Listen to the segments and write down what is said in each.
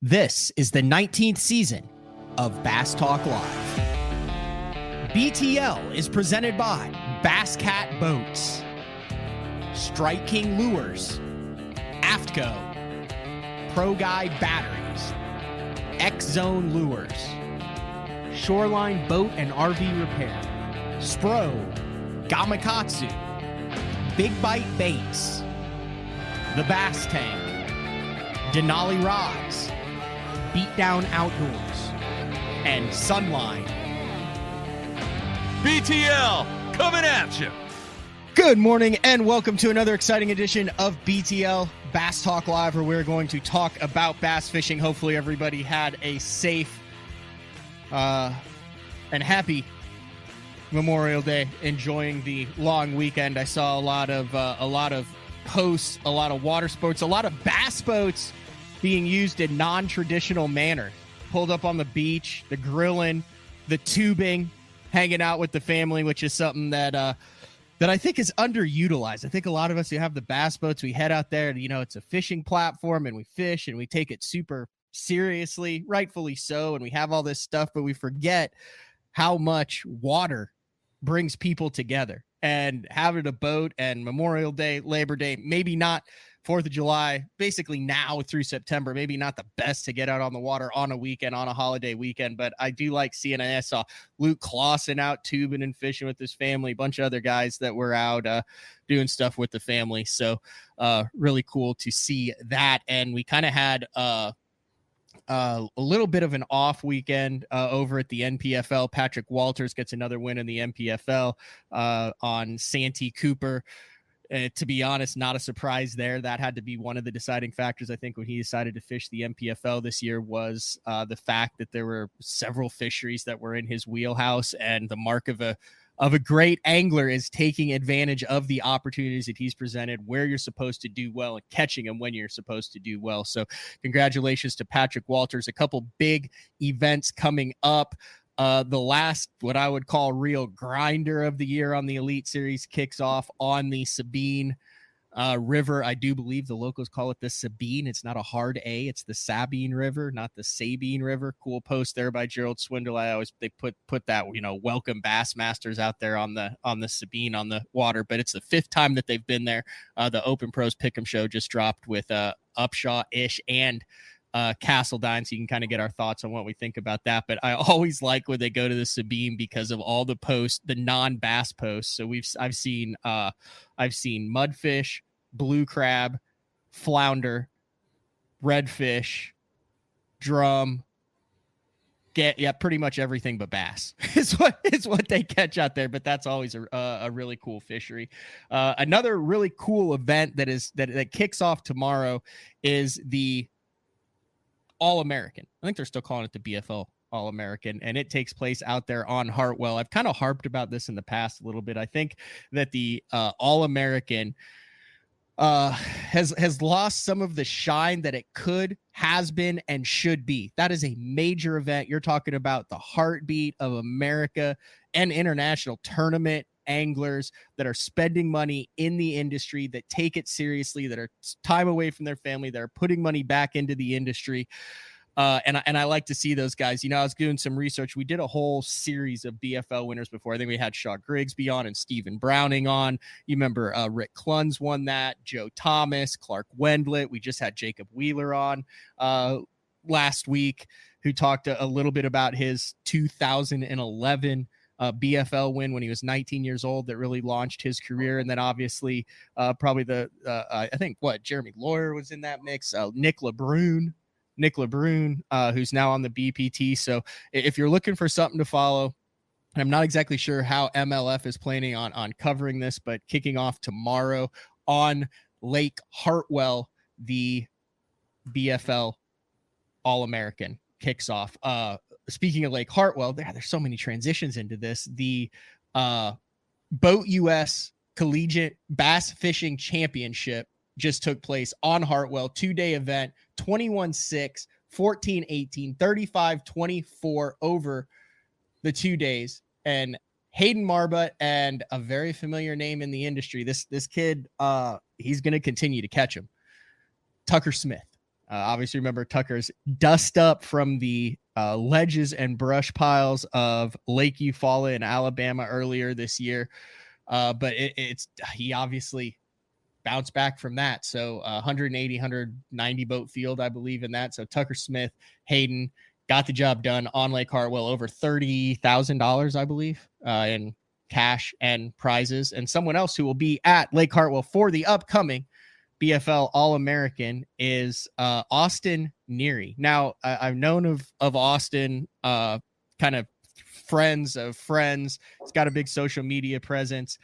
This is the 19th season of Bass Talk Live. BTL is presented by Bass Cat Boats, Strike King Lures, Aftco, Pro Guide Batteries, X-Zone Lures, Shoreline Boat and RV Repair, Spro, Gamakatsu, Big Bite Baits, The Bass Tank, Denali Rods, Beatdown Outdoors, and Sunline. BTL coming at you. Good morning and welcome to another exciting edition of BTL Bass Talk Live, where we're going to talk about bass fishing. Hopefully everybody had a safe and happy Memorial Day, enjoying the long weekend. I saw a lot of posts, a lot of water sports, a lot of bass boats being used in non-traditional manner. Pulled up on the beach, the grilling, the tubing, hanging out with the family, which is something that I think is underutilized. I think a lot of us who have the bass boats, we head out there and, it's a fishing platform and we fish and we take it super seriously, rightfully so. And we have all this stuff, but we forget how much water brings people together. And having a boat and Memorial Day, Labor Day, maybe not 4th of July, basically now through September, maybe not the best to get out on the water on a weekend, on a holiday weekend, but I do like seeing, I saw Luke Clausen out tubing and fishing with his family, a bunch of other guys that were out doing stuff with the family. So really cool to see that. And we kind of had a little bit of an off weekend over at the NPFL. Patrick Walters gets another win in the NPFL on Santee Cooper. To be honest, not a surprise there. That had to be one of the deciding factors, I think, when he decided to fish the NPFL this year, was the fact that there were several fisheries that were in his wheelhouse, and the mark of a great angler is taking advantage of the opportunities that he's presented, where you're supposed to do well, and catching them when you're supposed to do well. So congratulations to Patrick Walters. A couple big events coming up. The last, what I would call real grinder of the year on the Elite Series, kicks off on the Sabine River. I do believe the locals call it the Sabine. It's not a hard A. It's the Sabine River, not the Sabine River. Cool post there by Gerald Swindle. They put that, welcome Bassmasters out there on the Sabine on the water, but it's the 5th time that they've been there. The Open Pros Pick'em show just dropped with Upshaw, Ish, and Castledine, so you can kind of get our thoughts on what we think about that. But I always like when they go to the Sabine because of all the posts, the non-bass posts. So I've seen mudfish, blue crab, flounder, redfish, drum, pretty much everything but bass is what they catch out there. But that's always a really cool fishery. Another really cool event that kicks off tomorrow is the All-American. I think they're still calling it the BFL All-American, and it takes place out there on Hartwell. I've kind of harped about this in the past a little bit. I think that the All-American has lost some of the shine that it has been, and should be. That is a major event. You're talking about the heartbeat of America and international tournament anglers that are spending money in the industry, that take it seriously, that are time away from their family, that are putting money back into the industry. And I like to see those guys. I was doing some research. We did a whole series of BFL winners before. I think we had Shaw Grigsby on and Stephen Browning on. You remember Rick Cluns won that, Joe Thomas, Clark Wendlet. We just had Jacob Wheeler on last week, who talked a little bit about his 2011 BFL win when he was 19 years old, that really launched his career. And then obviously probably I think Jeremy Lawyer was in that mix. Nick LeBrun, who's now on the BPT. So if you're looking for something to follow, and I'm not exactly sure how MLF is planning on covering this, but kicking off tomorrow on Lake Hartwell, the BFL All-American kicks off. Speaking of Lake Hartwell, there's so many transitions into this. The Boat US Collegiate Bass Fishing Championship just took place on Hartwell, 2-day event, 21-6, 14-18, 35-24 over the 2 days. And Hayden Marbut, and a very familiar name in the industry, this kid, he's going to continue to catch him. Tucker Smith Obviously, remember Tucker's dust up from the ledges and brush piles of Lake Eufaula in Alabama earlier this year. But he obviously bounced back from that. So 180, 190 boat field, I believe in that. So Tucker Smith, Hayden got the job done on Lake Hartwell, over $30,000, I believe, in cash and prizes. And someone else who will be at Lake Hartwell for the upcoming BFL All-American is Austin NEARY. Now, I've known of Austin, kind of friends of friends. He's got a big social media presence.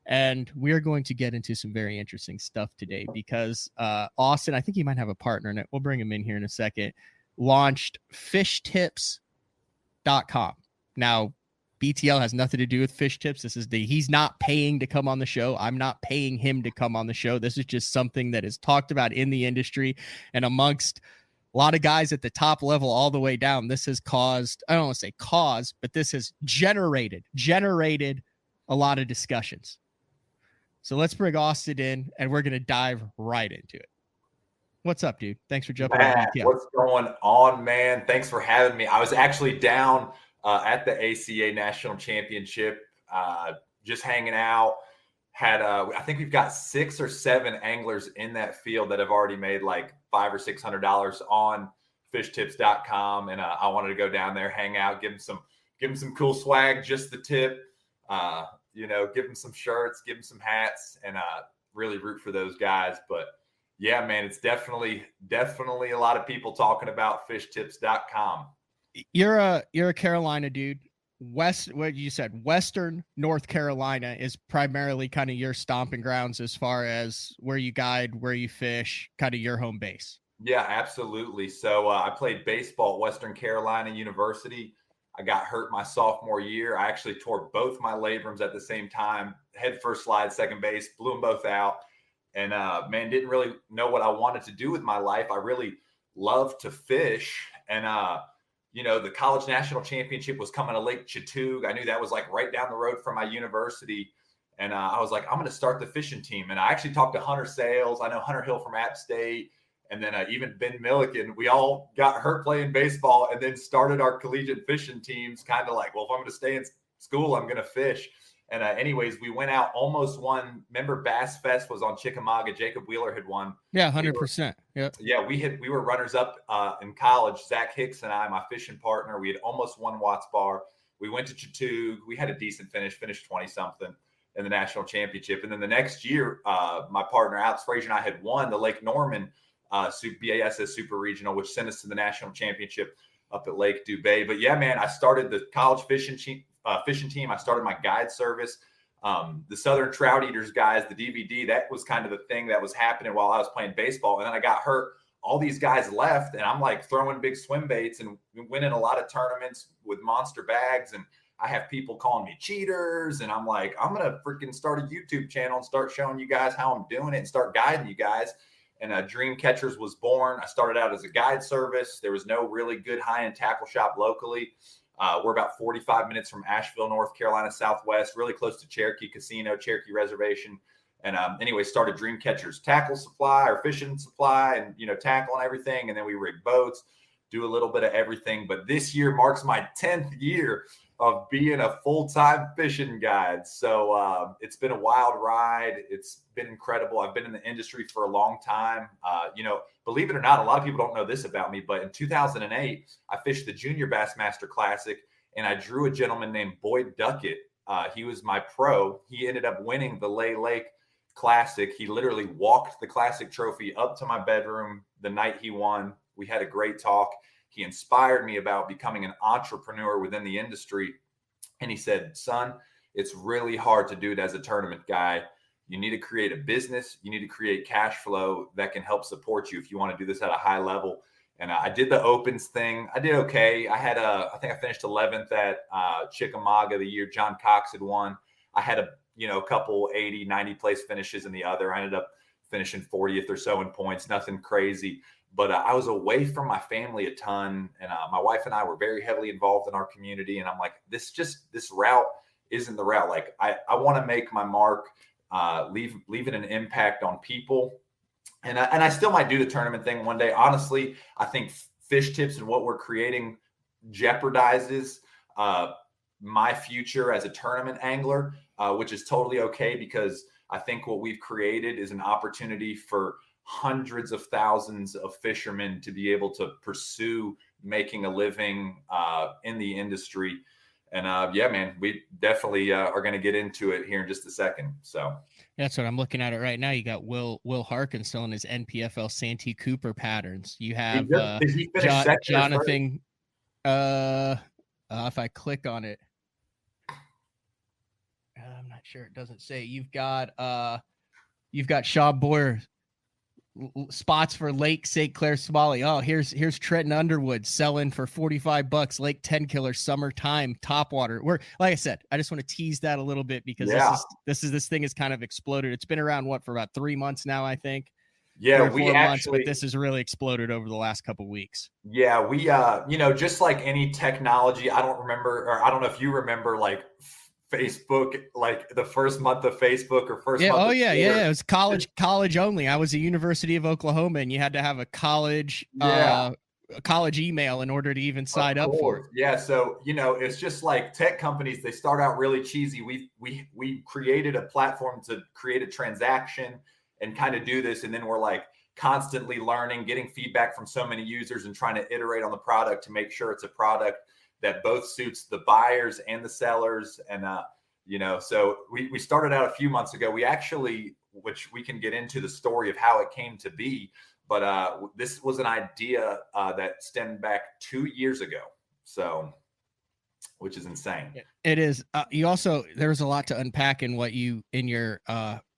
And we're going to get into some very interesting stuff today because Austin, I think he might have a partner in it. We'll bring him in here in a second, launched FISHTIPS.com. Now, BTL has nothing to do with Fish Tips. He's not paying to come on the show. I'm not paying him to come on the show. This is just something that is talked about in the industry and amongst a lot of guys at the top level all the way down. This has caused, I don't want to say cause, but this has generated a lot of discussions. So let's bring Austin in and we're going to dive right into it. What's up, dude? Thanks for jumping on BTL. What's going on, man? Thanks for having me. I was actually down at the ACA National Championship, just hanging out. I think we've got 6 or 7 anglers in that field that have already made like $500 or $600 on FISHTIPS.com, and I wanted to go down there, hang out, give them some cool swag, just the tip. Give them some shirts, give them some hats, and really root for those guys. But yeah, man, it's definitely a lot of people talking about FISHTIPS.com. You're a Carolina dude. What you said, Western North Carolina is primarily kind of your stomping grounds as far as where you guide, where you fish, kind of your home base. Yeah, absolutely. So I played baseball at Western Carolina University. I got hurt my sophomore year. I actually tore both my labrums at the same time, head first slide, second base, blew them both out. And man, didn't really know what I wanted to do with my life. I really love to fish. And the college national championship was coming to Lake Chattooga. I knew that was like right down the road from my university. And I was like, I'm going to start the fishing team. And I actually talked to Hunter Sales. I know Hunter Hill from App State. And then even Ben Milliken. We all got hurt playing baseball and then started our collegiate fishing teams, kind of like, well, if I'm going to stay in school, I'm going to fish. And anyways, we went out, almost won. Remember Bass Fest was on Chickamauga. Jacob Wheeler had won. Yeah, 100%. Yeah, we were runners up in college. Zach Hicks and I, my fishing partner, we had almost won Watts Bar. We went to Chattooga. We had a decent finish, finished 20-something in the national championship. And then the next year, my partner, Alex Frazier, and I had won the Lake Norman BASS Super Regional, which sent us to the national championship up at Lake Dubay. But yeah, man, I started the college fishing team. I started my guide service. The Southern Trout Eaters guys, the DVD, that was kind of the thing that was happening while I was playing baseball. And then I got hurt. All these guys left, and I'm like throwing big swim baits and winning a lot of tournaments with monster bags. And I have people calling me cheaters. And I'm like, I'm going to freaking start a YouTube channel and start showing you guys how I'm doing it and start guiding you guys. And Dream Catchers was born. I started out as a guide service. There was no really good high-end tackle shop locally. We're about 45 minutes from Asheville, North Carolina, Southwest, really close to Cherokee Casino, Cherokee Reservation. And anyway, started Dream Catchers tackle supply or fishing supply and, tackle and everything. And then we rig boats, do a little bit of everything. But this year marks my 10th year of being a full-time fishing guide. So it's been a wild ride. It's been incredible. I've been in the industry for a long time. Believe it or not, a lot of people don't know this about me, but in 2008, I fished the Junior Bassmaster Classic, and I drew a gentleman named Boyd Duckett. He was my pro. He ended up winning the Lay Lake Classic. He literally walked the Classic trophy up to my bedroom the night he won. We had a great talk. He inspired me about becoming an entrepreneur within the industry. And he said, son, it's really hard to do it as a tournament guy. You need to create a business. You need to create cash flow that can help support you if you want to do this at a high level. And I did the opens thing. I did okay. I think I finished 11th at Chickamauga the year John Cox had won. I had a couple 80, 90 place finishes in the other. I ended up finishing 40th or so in points, nothing crazy. But I was away from my family a ton, and my wife and I were very heavily involved in our community. And I'm like, this route isn't the route. Like I want to make my mark, leaving an impact on people. And I still might do the tournament thing one day. Honestly, I think Fish Tips and what we're creating jeopardizes my future as a tournament angler, which is totally okay, because I think what we've created is an opportunity for hundreds of thousands of fishermen to be able to pursue making a living in the industry. And yeah, man, we definitely are going to get into it here in just a second. So that's what I'm looking at it right now. You got Will Harkins selling his NPFL Santee Cooper patterns. You have did he finish second Jonathan. If I click on it, I'm not sure. It doesn't say. You've got Shaw Boyer spots for Lake St. Clair Somali. Oh, here's Trenton Underwood selling for $45. Lake 10 Killer summertime topwater. We're, like I said, I just want to tease that a little bit, because this thing has kind of exploded. It's been around for about 3 months now, I think. Yeah, we actually, but this has really exploded over the last couple of weeks. Yeah, we just like any technology, I don't know if you remember, like Facebook, like the first month of Facebook or first month of Twitter. It was college only. I was at University of Oklahoma, and you had to have a college email in order to even sign up for it. Yeah, so it's just like tech companies, they start out really cheesy. We created a platform to create a transaction and kind of do this, and then we're like constantly learning, getting feedback from so many users, and trying to iterate on the product to make sure it's a product that both suits the buyers and the sellers. And so we started out a few months ago. We actually, which we can get into the story of how it came to be, but this was an idea that stemmed back 2 years ago. So, which is insane. It is. There was a lot to unpack in your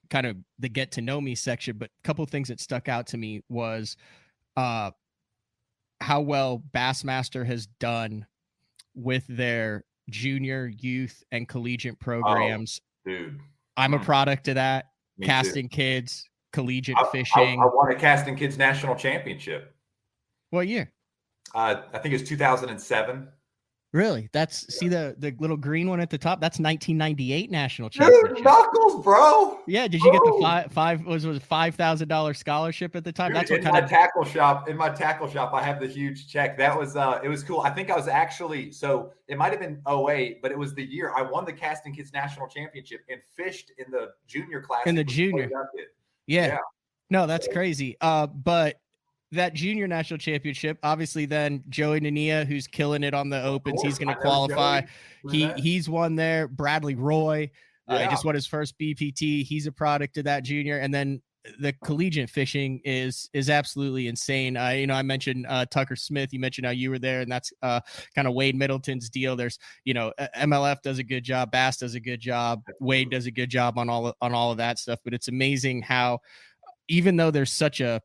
kind of the get to know me section, but a couple of things that stuck out to me was how well Bassmaster has done with their junior, youth, and collegiate programs. Oh, dude, I'm a product of that. Me Casting too. Kids, collegiate fishing. I won a Casting Kids national championship. What year? I think it was 2007. Really? See the little green one at the top? That's 1998 national championship. Dude, knuckles, bro. Yeah. Did you get the $5,000 scholarship at the time? Dude, that's what in my tackle shop, I have the huge check. That was it was cool. I think I was actually, so it might have been 2008, but it was the year I won the Casting Kids national championship and fished in the junior class. In the junior. Yeah. No, that's crazy. But that junior national championship, obviously, then Joey Nania, who's killing it on the opens, he's going to qualify. He's won there. Bradley Roy, he just won his first BPT. He's a product of that junior. And then the collegiate fishing is absolutely insane. I mentioned Tucker Smith. You mentioned how you were there, and that's kind of Wade Middleton's deal. There's, MLF does a good job, Bass does a good job, Wade does a good job on all of that stuff. But it's amazing how, even though there's such a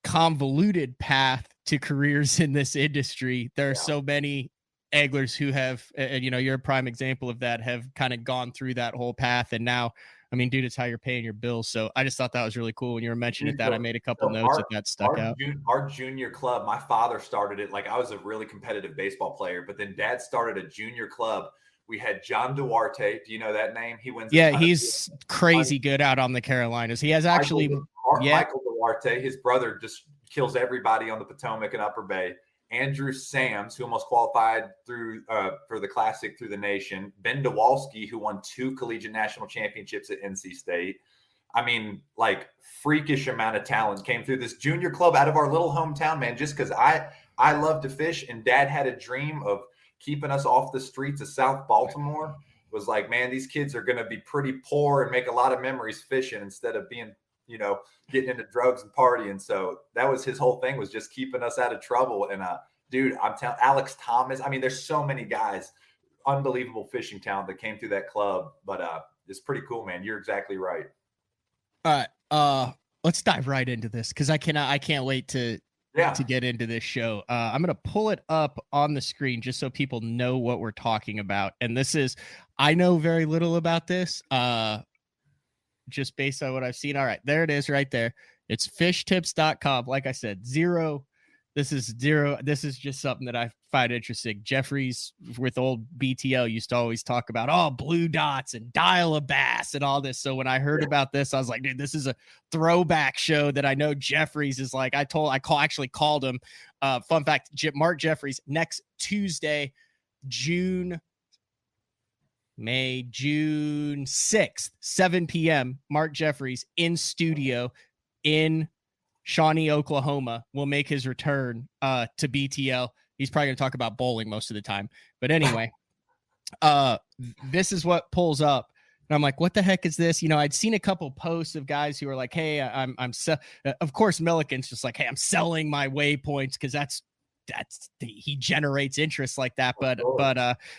convoluted path to careers in this industry, there are so many anglers who have, and you're a prime example of that, have kind of gone through that whole path. And now, I mean, dude, it's how you're paying your bills. So I just thought that was really cool when you were mentioning that. I made a couple notes that stuck out. Our junior club, my father started it. Like, I was a really competitive baseball player, but then Dad started a junior club. We had John Duarte. Do you know that name? He wins. Yeah, he's crazy good out on the Carolinas. He has actually Michael Duarte, his brother, just kills everybody on the Potomac and Upper Bay. Andrew Sams, who almost qualified through for the Classic through the nation. Ben Dewalski, who won 2 collegiate national championships at NC State. I mean, like, freakish amount of talent came through this junior club out of our little hometown, man, just because I love to fish, and Dad had a dream of keeping us off the streets of South Baltimore. Was like, man, these kids are going to be pretty poor and make a lot of memories fishing instead of being, getting into drugs and partying. So that was his whole thing, was just keeping us out of trouble. And dude, I'm telling Alex Thomas, I mean, there's so many guys, unbelievable fishing talent that came through that club. But it's pretty cool, man. You're exactly right. All right. Let's dive right into this, because I can't wait to get into this show. I'm going to pull it up on the screen just so people know what we're talking about. And this is, I know very little about this, just based on what I've seen. All right, there it is right there. It's fishtips.com. Like I said, zero This is zero. This is just something that I find interesting. Jeffries with old BTL used to always talk about, blue dots and dial a bass and all this. So when I heard about this, I was like, dude, this is a throwback show that I know Jeffries is like. Actually called him. Fun fact, Mark Jeffries next Tuesday, June 6th, 7 p.m. Mark Jeffries in studio in Shawnee, Oklahoma, will make his return to BTL. He's probably going to talk about bowling most of the time. But anyway, this is what pulls up. And I'm like, what the heck is this? I'd seen a couple posts of guys who were like, hey, of course, Milliken's just like, hey, I'm selling my waypoints because he generates interest like that. But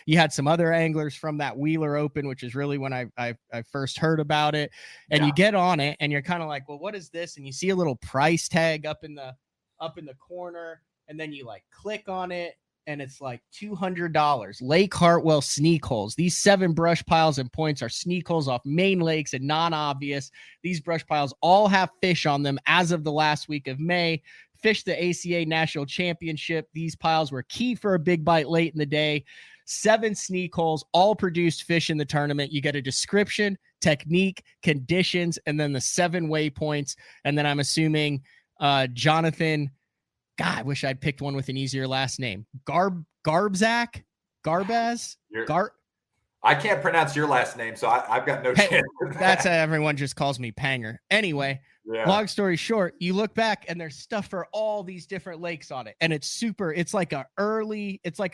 you had some other anglers from that Wheeler Open, which is really when I first heard about it. And you get on it and you're kind of like, well, what is this? And you see a little price tag up in the corner, and then you like click on it and it's like $200. Lake Hartwell sneak holes. These 7 brush piles and points are sneak holes off main lakes and non-obvious. These brush piles all have fish on them as of the last week of May. Fished the ACA National Championship. These piles were key for a big bite late in the day. 7 sneak holes, all produced fish in the tournament. You get a description, technique, conditions, and then the 7 waypoints. And then I'm assuming Jonathan, God, I wish I'd picked one with an easier last name. Garbaz? I can't pronounce your last name, so I've got no chance. That's how everyone just calls me Panger. Anyway, long story short, you look back and there's stuff for all these different lakes on it. And it's like a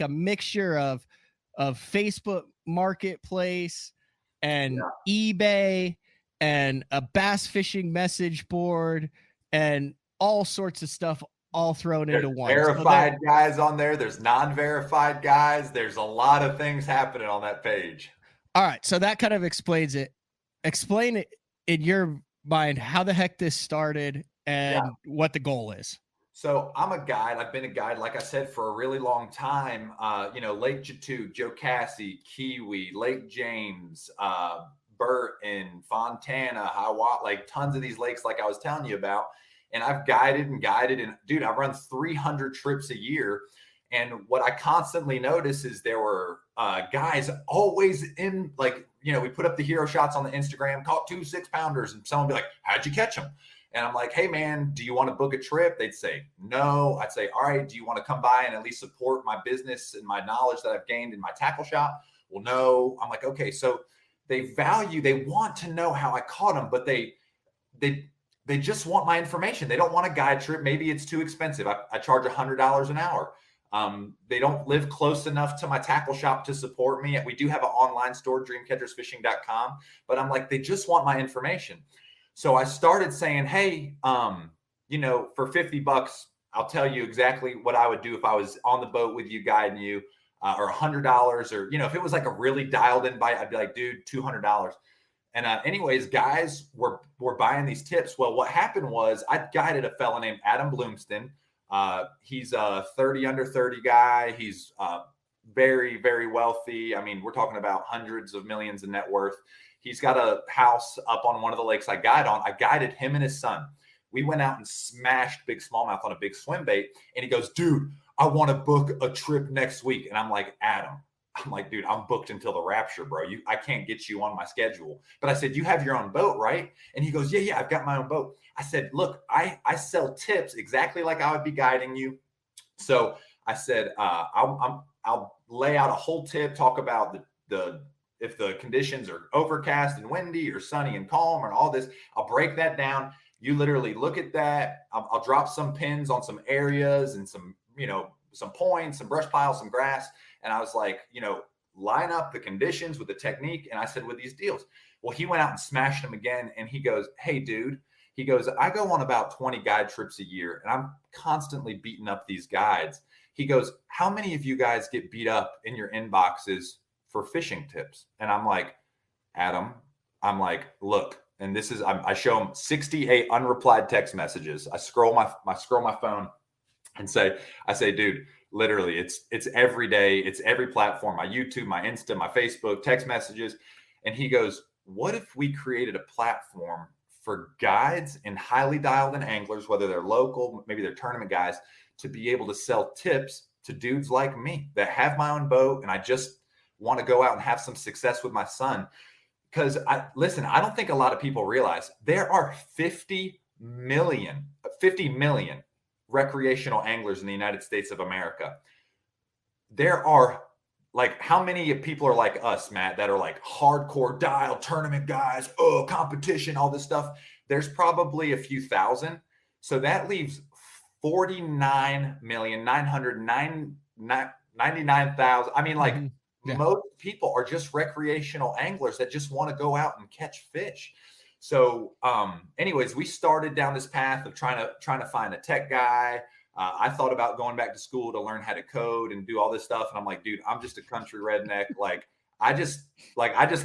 mixture of Facebook Marketplace and eBay and a bass fishing message board and all sorts of stuff all thrown into one. Verified guys on there. There's non-verified guys. There's a lot of things happening on that page. All right. So that kind of explains it. Explain it in your mind, how the heck this started and what the goal is. So I'm a guide. I've been a guide, like I said, for a really long time. Lake Chatuge, Joe Cassie, Kiwi, Lake James, Burton, Fontana, Hiawatha, like tons of these lakes like I was telling you about. And I've guided and dude, I run 300 trips a year. And what I constantly notice is there were guys always in, like, we put up the hero shots on the Instagram, caught 2 6-pounders, and someone would be like, how'd you catch them? And I'm like, hey man, do you want to book a trip? They'd say no. I'd say, all right, do you want to come by and at least support my business and my knowledge that I've gained in my tackle shop? Well, no. I'm like, okay. So they want to know how I caught them, but they just want my information. They don't want a guide trip. Maybe it's too expensive. I charge $100 an hour. They don't live close enough to my tackle shop to support me. We do have an online store, dreamcatchersfishing.com, but I'm like, they just want my information. So I started saying, hey, for $50, I'll tell you exactly what I would do if I was on the boat with you, guiding you, or $100, or, if it was like a really dialed in bite, I'd be like, dude, $200. And anyways, guys were buying these tips. Well, what happened was I guided a fella named Adam Bloomston. He's a 30 under 30 guy. He's very, very wealthy. I mean, we're talking about hundreds of millions in net worth. He's got a house up on one of the lakes I guide on. I guided him and his son. We went out and smashed big smallmouth on a big swim bait. And he goes, dude, I want to book a trip next week. And I'm like, Adam, dude, I'm booked until the rapture, bro. I can't get you on my schedule. But I said, you have your own boat, right? And he goes, yeah, I've got my own boat. I said, look, I sell tips exactly like I would be guiding you. So I said, I'll lay out a whole tip, talk about if the conditions are overcast and windy or sunny and calm and all this. I'll break that down. You literally look at that. I'll drop some pins on some areas and some points, some brush piles, some grass. And I was like, line up the conditions with the technique. And I said, with these deals. Well, he went out and smashed them again. And he goes, hey, dude, he goes, I go on about 20 guide trips a year and I'm constantly beating up these guides. He goes, how many of you guys get beat up in your inboxes for fishing tips? And I'm like, Adam, look, and this is, I show him 68 unreplied text messages. I scroll my phone and I say, dude, literally it's every day. It's every platform, my YouTube, my Insta, my Facebook, text messages. And he goes, what if we created a platform for guides and highly dialed in anglers, whether they're local, maybe they're tournament guys, to be able to sell tips to dudes like me that have my own boat and I just want to go out and have some success with my son. Because I don't think a lot of people realize there are 50 million recreational anglers in the United States of America. There are like, how many people are like us, Matt, that are like hardcore dial tournament guys, competition, all this stuff? There's probably a few thousand. So that leaves 49,999,000. I mean, like most people are just recreational anglers that just want to go out and catch fish. So anyways, we started down this path of trying to find a tech guy. I thought about going back to school to learn how to code and do all this stuff. And I'm like, dude, I'm just a country redneck. Like, I just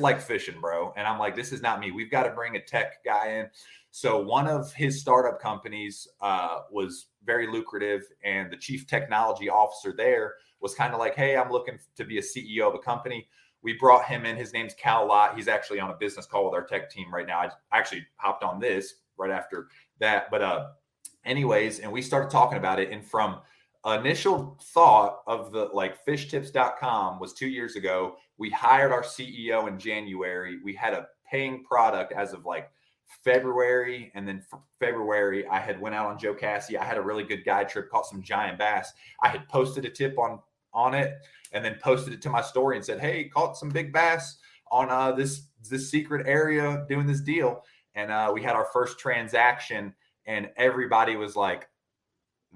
like fishing, bro. And I'm like, this is not me. We've got to bring a tech guy in. So one of his startup companies was very lucrative. And the chief technology officer there was kind of like, hey, I'm looking to be a CEO of a company. We brought him in. His name's Cal Lott. He's actually on a business call with our tech team right now. I actually hopped on this right after that. But anyways, and we started talking about it. And from initial thought of the like FISHTIPS.com was 2 years ago. We hired our CEO in January. We had a paying product as of like February. And then February, I had went out on Joe Cassie. I had a really good guide trip, caught some giant bass. I had posted a tip on it and then posted it to my story and said, hey, caught some big bass on this secret area doing this deal. And we had our first transaction and everybody was like,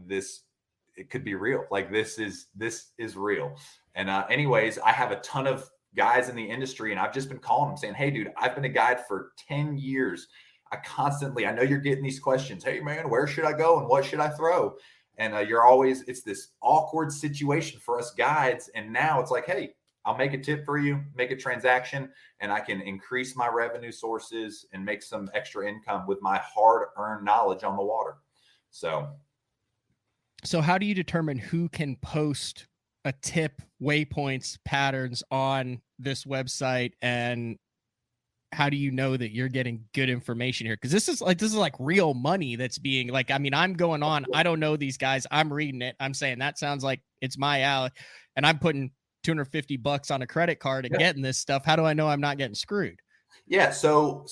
it could be real. Like this is real. And anyways, I have a ton of guys in the industry and I've just been calling them saying, hey dude, I've been a guide for 10 years. I know you're getting these questions. Hey man, where should I go and what should I throw? And it's this awkward situation for us guides. And now it's like, hey, I'll make a tip for you, make a transaction, and I can increase my revenue sources and make some extra income with my hard-earned knowledge on the water. So how do you determine who can post a tip, waypoints, patterns on this website, and how do you know that you're getting good information here? Because this is like real money that's being like, I mean, I'm going on, I don't know these guys, I'm reading it, I'm saying that sounds like it's my alley, and I'm putting $250 on a credit card and getting this stuff. How do I know I'm not getting screwed? Yeah. So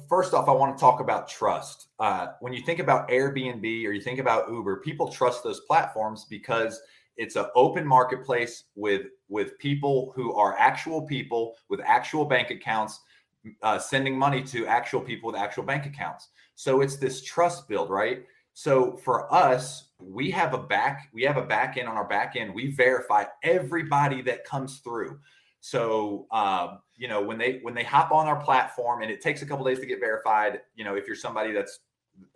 first off, I want to talk about trust. When you think about Airbnb or you think about Uber, people trust those platforms because it's an open marketplace with people who are actual people with actual bank accounts, sending money to actual people with actual bank accounts. So it's this trust build, right? So for us, we have a back end on our back end. We verify everybody that comes through. So, when they hop on our platform, and it takes a couple days to get verified, if you're somebody that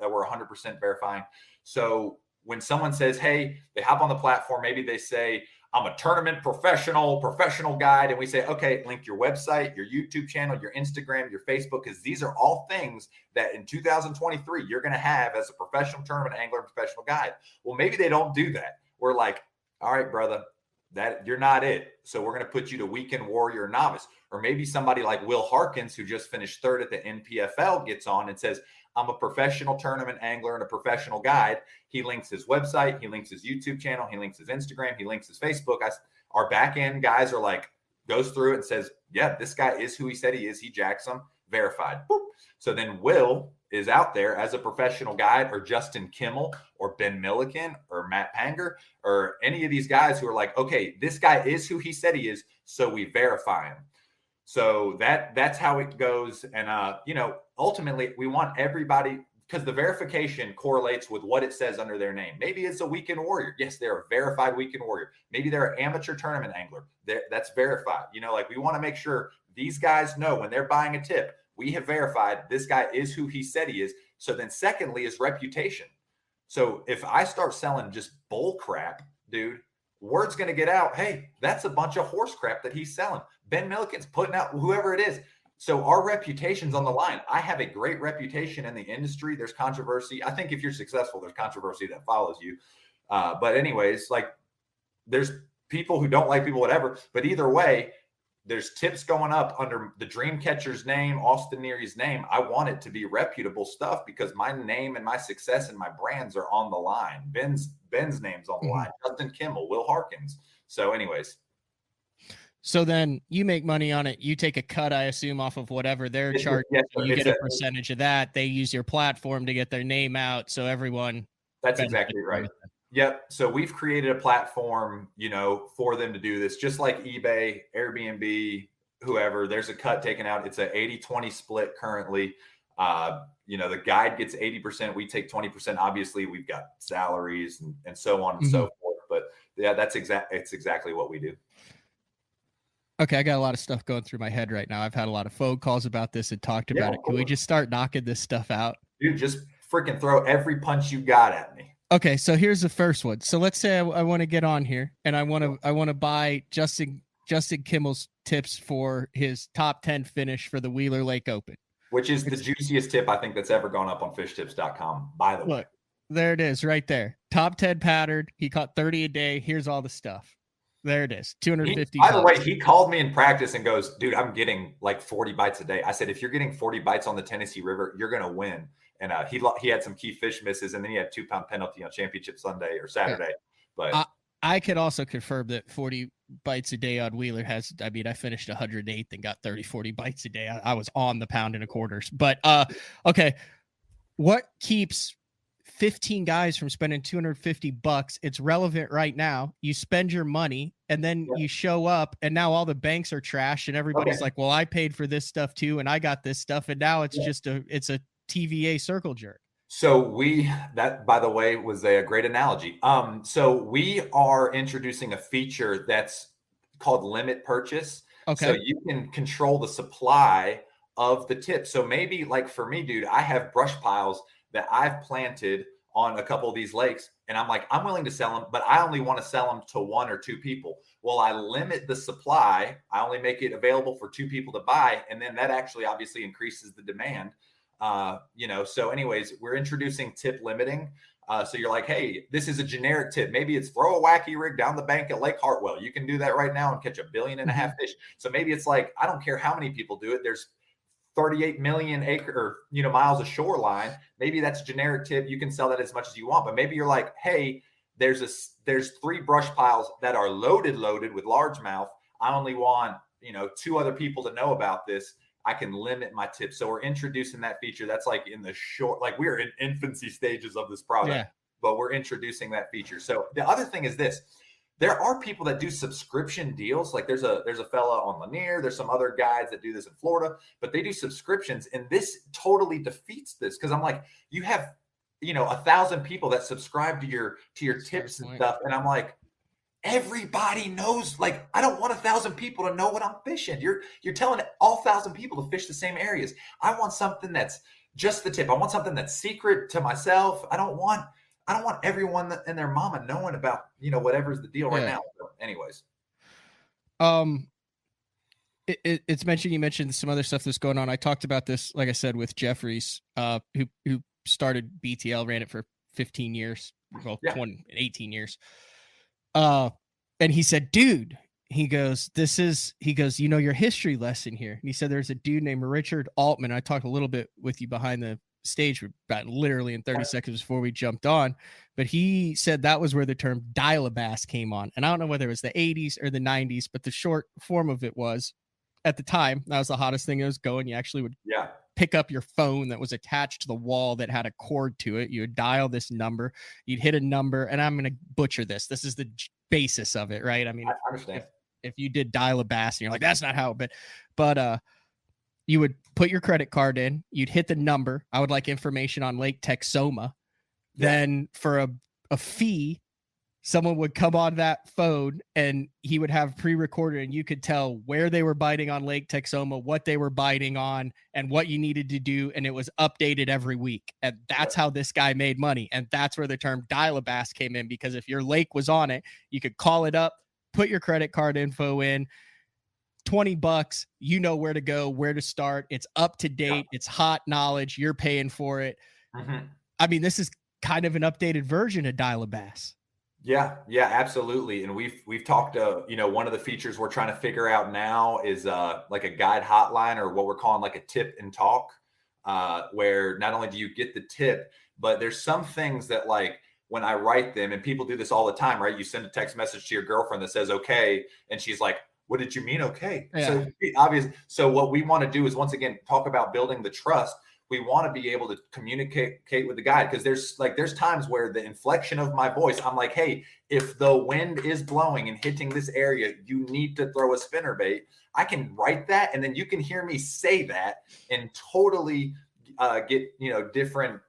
we're 100% verifying. So when someone says, hey, they hop on the platform, maybe they say, I'm a tournament professional guide. And we say, okay, link your website, your YouTube channel, your Instagram, your Facebook, because these are all things that in 2023, you're going to have as a professional tournament angler and professional guide. Well, maybe they don't do that. We're like, all right, brother, that you're not it. So we're going to put you to weekend warrior novice. Or maybe somebody like Will Harkins, who just finished third at the NPFL, gets on and says, I'm a professional tournament angler and a professional guide. He links his website. He links his YouTube channel. He links his Instagram. He links his Facebook. Our back end guys are like, goes through it and says, yeah, this guy is who he said he is. He jacks them, verified. Boop. So then Will is out there as a professional guide, or Justin Kimmel or Ben Milliken or Matt Panger or any of these guys who are like, okay, this guy is who he said he is. So we verify him. So that's how it goes. And, ultimately we want everybody, because the verification correlates with what it says under their name. Maybe it's a weekend warrior. Yes, they're a verified weekend warrior. Maybe they're an amateur tournament angler. That's verified. We want to make sure these guys know when they're buying a tip, we have verified this guy is who he said he is. So then secondly is reputation. So if I start selling just bull crap, dude, word's going to get out. Hey, that's a bunch of horse crap that he's selling. Ben Milliken's putting out whoever it is. So our reputation's on the line. I have a great reputation in the industry. There's controversy. I think if you're successful, there's controversy that follows you. But anyways, like there's people who don't like people, whatever. But either way, there's tips going up under the Dreamcatcher's name, Austin NEARY's name. I want it to be reputable stuff because my name and my success and my brands are on the line. Ben's name's on the line. Justin Kimmel, Will Harkins. So anyways. So then you make money on it. You take a cut, I assume, off of whatever they're charging. Yes, you get a percentage of that. They use your platform to get their name out. So everyone. That's exactly right. Yep. So we've created a platform, you know, for them to do this, just like eBay, Airbnb, whoever. There's a cut taken out. It's an 80-20 split currently. You know, the guide gets 80%. We take 20%. Obviously, we've got salaries and so on and so forth. But yeah, it's exactly what we do. Okay, I got a lot of stuff going through my head right now. I've had a lot of phone calls about this and talked about it. Can we just start knocking this stuff out? Dude, just freaking throw every punch you got at me. Okay, so here's the first one. So let's say I want to get on here and I want to buy Justin Kimmel's tips for his top 10 finish for the Wheeler Lake Open, which is the juiciest tip I think that's ever gone up on FISHTIPS.com. By the way, look, there it is, right there. Top 10 pattern. He caught 30 a day. Here's all the stuff. There it is. 250. By the way, he called me in practice and goes, "Dude, I'm getting like 40 bites a day." I said, "If you're getting 40 bites on the Tennessee River, you're gonna win." And he had some key fish misses, and then he had 2-pound penalty on Championship Sunday or Saturday. But I could also confirm that 40 bites a day on Wheeler has. I mean, I finished 108th and got 40 bites a day. I was on the pound and a quarters. But okay, what keeps 15 guys from spending $250? It's relevant right now. You spend your money and then you show up and now all the banks are trash and everybody's like, well, I paid for this stuff too. And I got this stuff. And now it's just it's a TVA circle jerk. So that by the way was a great analogy. So we are introducing a feature that's called limit purchase. Okay. So you can control the supply of the tips. So maybe like for me, dude, I have brush piles that I've planted on a couple of these lakes. And I'm like, I'm willing to sell them, but I only want to sell them to 1 or 2 people. Well, I limit the supply. I only make it available for 2 people to buy. And then that actually obviously increases the demand. You know, so anyways, we're introducing tip limiting. So you're like, hey, this is a generic tip. Maybe it's throw a wacky rig down the bank at Lake Hartwell. You can do that right now and catch 1.5 billion fish. So maybe it's like, I don't care how many people do it. There's 38 million miles of shoreline. Maybe that's a generic tip. You can sell that as much as you want, but maybe you're like, hey, there's 3 brush piles that are loaded with largemouth. I only want, 2 other people to know about this. I can limit my tips. So we're introducing that feature. That's like in the short, like we're in infancy stages of this product, but we're introducing that feature. So the other thing is this. There are people that do subscription deals. Like there's a fella on Lanier. There's some other guys that do this in Florida, but they do subscriptions. And this totally defeats this. Cause I'm like, you have, 1,000 people that subscribe to your tips and stuff. And I'm like, everybody knows, like, I don't want 1,000 people to know what I'm fishing. You're telling all 1,000 people to fish the same areas. I want something that's just the tip. I want something that's secret to myself. I don't want everyone and their mama knowing about, whatever's the deal right now. So anyways. It's mentioned, you mentioned some other stuff that's going on. I talked about this, like I said, with Jeffries, who started BTL, ran it for 15 years, 18 years. And he said, dude, he goes, your history lesson here. And he said, there's a dude named Richard Altman. I talked a little bit with you behind the stage about literally in 30 seconds before we jumped on, but he said that was where the term dial-a-bass came on. And I don't know whether it was the 80s or the 90s, but the short form of it was, at the time, that was the hottest thing that was going. You actually would pick up your phone that was attached to the wall that had a cord to it. You would dial this number, you'd hit a number, and I'm going to butcher this. This is the basis of it, right? I mean, I understand. If you did dial-a-bass and you're like, that's not how, but you would put your credit card in, you'd hit the number. I would like information on Lake Texoma. Then for a fee, someone would come on that phone and he would have pre-recorded, and you could tell where they were biting on Lake Texoma, what they were biting on, and what you needed to do. And it was updated every week. And that's how this guy made money. And that's where the term dial-a-bass came in, because if your lake was on it, you could call it up, put your credit card info in, $20, you know where to go, where to start. It's up to date. It's hot knowledge. You're paying for it. I mean, this is kind of an updated version of dial-a-bass. Yeah, yeah, absolutely. And we've talked one of the features we're trying to figure out now is like a guide hotline, or what we're calling like a tip and talk, where not only do you get the tip, but there's some things that, like, when I write them, and people do this all the time, right? You send a text message to your girlfriend that says okay, and she's like, what did you mean okay? Yeah. So obvious. So what we want to do is, once again, talk about building the trust. We want to be able to communicate with the guide, because there's times where the inflection of my voice, I'm like, hey, if the wind is blowing and hitting this area, you need to throw a spinner bait. I can write that, and then you can hear me say that and totally get different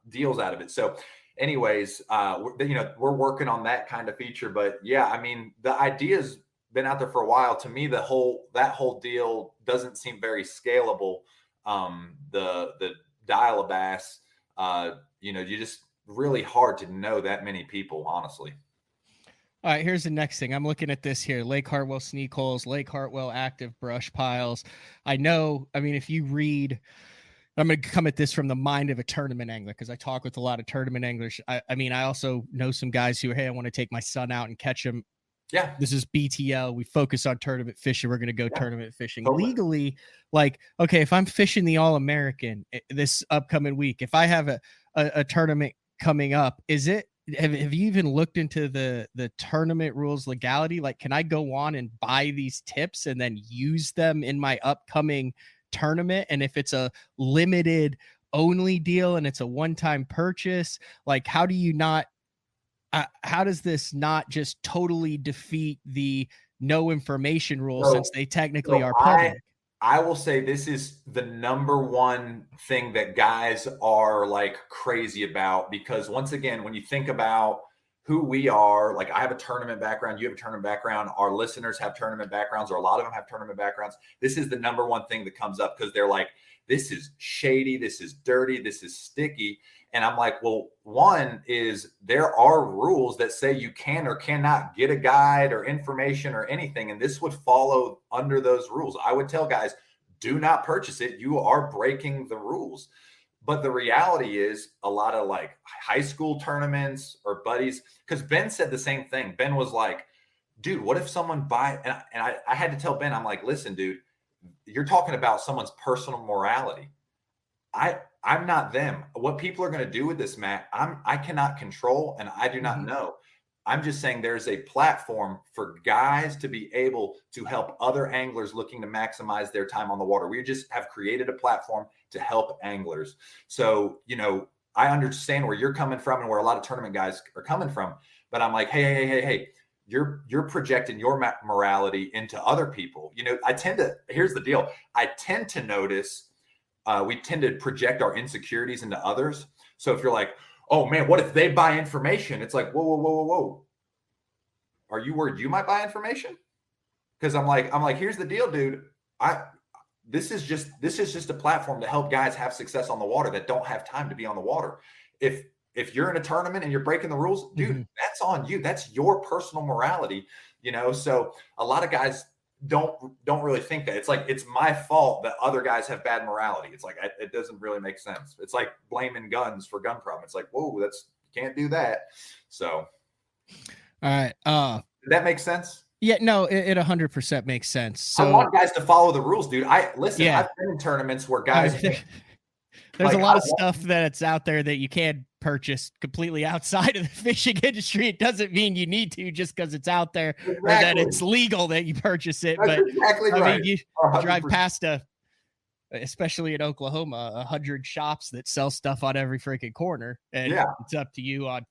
deals out of it. So anyways, we're working on that kind of feature. But yeah, I mean, the idea's been out there for a while. To me, that whole deal doesn't seem very scalable. The dial a bass, you just really hard to know that many people, honestly. All right, here's the next thing. I'm looking at this here. Lake Hartwell sneak holes, Lake Hartwell active brush piles. I mean, if you read, I'm going to come at this from the mind of a tournament angler, because I talk with a lot of tournament anglers. I mean, I also know some guys who, hey, I want to take my son out and catch him. Yeah. This is BTL. We focus on tournament fishing. We're going to go tournament fishing. Totally. Legally, like, okay, if I'm fishing the All-American this upcoming week, if I have a tournament coming up, have you even looked into the tournament rules legality? Like, can I go on and buy these tips and then use them in my upcoming tournament? And if it's a limited only deal and it's a one-time purchase, like, how does this not just totally defeat the no information rule, since they technically are public? I will say this is the number one thing that guys are like crazy about, because once again, when you think about who we are, like, I have a tournament background, you have a tournament background, our listeners have tournament backgrounds, or a lot of them have tournament backgrounds. This is the number one thing that comes up, because they're like, this is shady, this is dirty, this is sticky. And I'm like, well, one is, there are rules that say you can or cannot get a guide or information or anything. And this would follow under those rules. I would tell guys, do not purchase it. You are breaking the rules. But the reality is, a lot of like high school tournaments or buddies, because Ben said the same thing. Ben was like, dude, what if someone and I had to tell Ben, I'm like, listen, dude, you're talking about someone's personal morality. I'm not them. What people are going to do with this, Matt, I cannot control, and I do not know. I'm just saying there's a platform for guys to be able to help other anglers looking to maximize their time on the water. We just have created a platform to help anglers. So, I understand where you're coming from and where a lot of tournament guys are coming from, but I'm like, hey, you're projecting your morality into other people. Here's the deal. I tend to notice we tend to project our insecurities into others. So if you're like, oh man, what if they buy information? It's like, whoa. Are you worried you might buy information? Because I'm like, here's the deal, dude. This is just a platform to help guys have success on the water that don't have time to be on the water. If you're in a tournament and you're breaking the rules, dude, that's on you. That's your personal morality, So a lot of guys don't really think that. It's like, it's my fault that other guys have bad morality. It's like, it doesn't really make sense. It's like blaming guns for gun problem. It's like, whoa, you can't do that. So, all right. Did that make sense? Yeah, no, it 100% makes sense. So I want guys to follow the rules, dude. I've been in tournaments where guys there's a lot of stuff that's out there that you can purchase completely outside of the fishing industry. It doesn't mean you need to just because it's out there, or that it's legal that you purchase it. That's but exactly I right. mean, you drive past especially in Oklahoma, 100 shops that sell stuff on every freaking corner, and it's up to you on,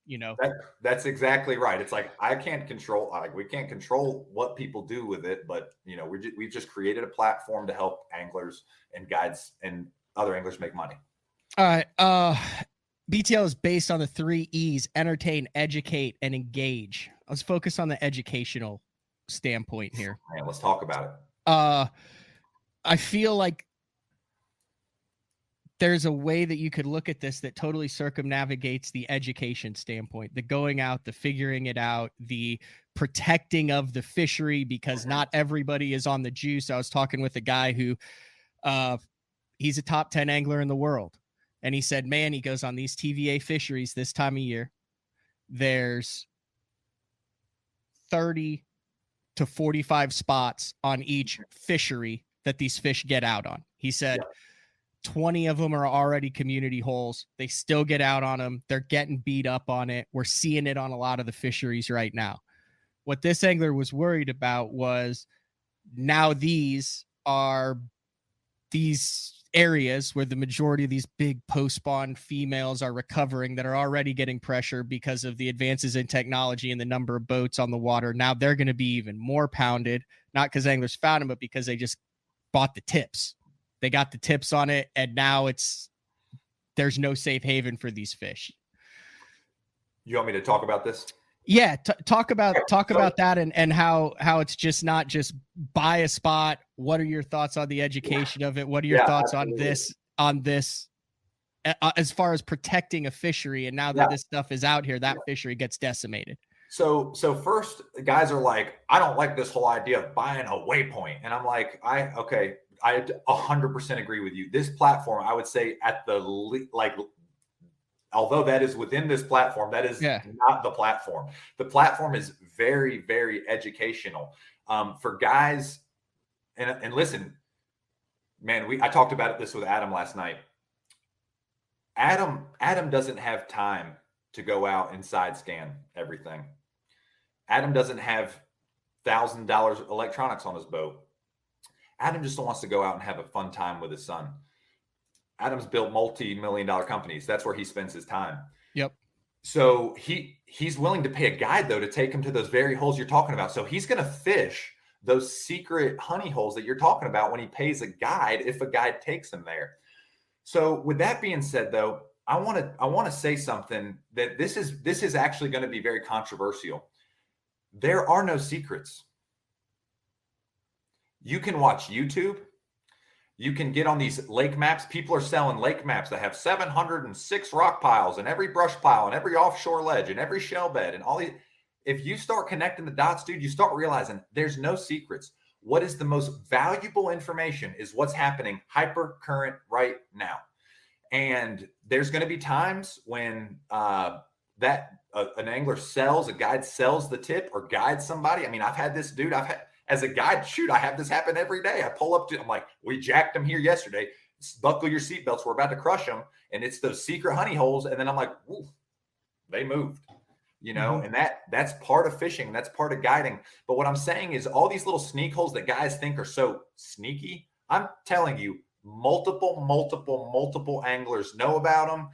That's exactly right. It's like, we can't control what people do with it, but we've just created a platform to help anglers and guides and other anglers make money. All right. BTL is based on the 3 E's: entertain, educate, and engage. Let's focus on the educational standpoint here. Man, let's talk about it. I feel like there's a way that you could look at this that totally circumnavigates the education standpoint, the going out, the figuring it out, the protecting of the fishery, because not everybody is on the juice. I was talking with a guy who, he's a top 10 angler in the world. And he said, man, he goes, on these TVA fisheries this time of year, there's 30 to 45 spots on each fishery that these fish get out on. He said 20 of them are already community holes. They still get out on them. They're getting beat up on it. We're seeing it on a lot of the fisheries right now. What this angler was worried about was now these are these areas where the majority of these big post-spawn females are recovering that are already getting pressure because of the advances in technology and the number of boats on the water. Now they're going to be even more pounded, not because anglers found them, but because they just bought the tips. They got the tips on it, and now there's no safe haven for these fish. You want me to talk about this? Yeah, talk about that and how it's just not just buy a spot. What are your thoughts on the education of it? What are your thoughts absolutely. on this as far as protecting a fishery? And now that this stuff is out here, that fishery gets decimated. So first, guys are like, I don't like this whole idea of buying a waypoint, and I'm like, I 100% agree with you. This platform, I would say, at the although that is within this platform, that is not the platform. The platform is very, very educational for guys. And listen, man, I talked about this with Adam last night. Adam doesn't have time to go out and side scan everything. Adam doesn't have $1,000 electronics on his boat. Adam just wants to go out and have a fun time with his son. Adam's built multi-million-dollar companies. That's where he spends his time. Yep. So he's willing to pay a guide, though, to take him to those very holes you're talking about. So he's going to fish those secret honey holes that you're talking about when he pays a guide, if a guide takes him there. So with that being said, though, I want to say something that this is actually going to be very controversial. There are no secrets. You can watch YouTube. You can get on these lake maps. People are selling lake maps that have 706 rock piles and every brush pile and every offshore ledge and every shell bed and all these. If you start connecting the dots, dude, you start realizing there's no secrets. What is the most valuable information is what's happening hyper current right now. And there's going to be times when an angler sells, a guide sells the tip or guides somebody. I mean, I've had this dude, as a guide, I have this happen every day. I pull up I'm like, we jacked them here yesterday. Buckle your seatbelts. We're about to crush them. And it's those secret honey holes. And then I'm like, woof, they moved, and that's part of fishing. That's part of guiding. But what I'm saying is all these little sneak holes that guys think are so sneaky, I'm telling you, multiple anglers know about them.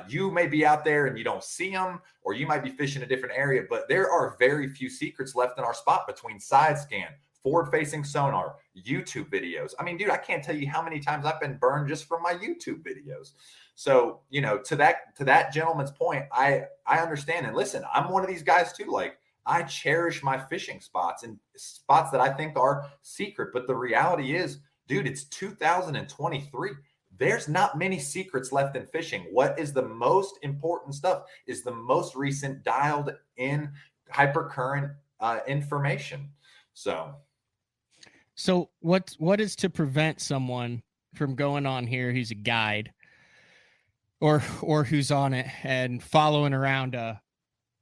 You may be out there and you don't see them, or you might be fishing a different area, but there are very few secrets left in our spot between side scan, forward facing sonar, YouTube videos. I mean, dude, I can't tell you how many times I've been burned just from my YouTube videos. So, to that gentleman's point, I understand. And listen, I'm one of these guys too. Like, I cherish my fishing spots and spots that I think are secret. But the reality is, dude, it's 2023. There's not many secrets left in fishing. What is the most important stuff is the most recent dialed in hypercurrent information. So what is to prevent someone from going on here who's a guide or who's on it and following around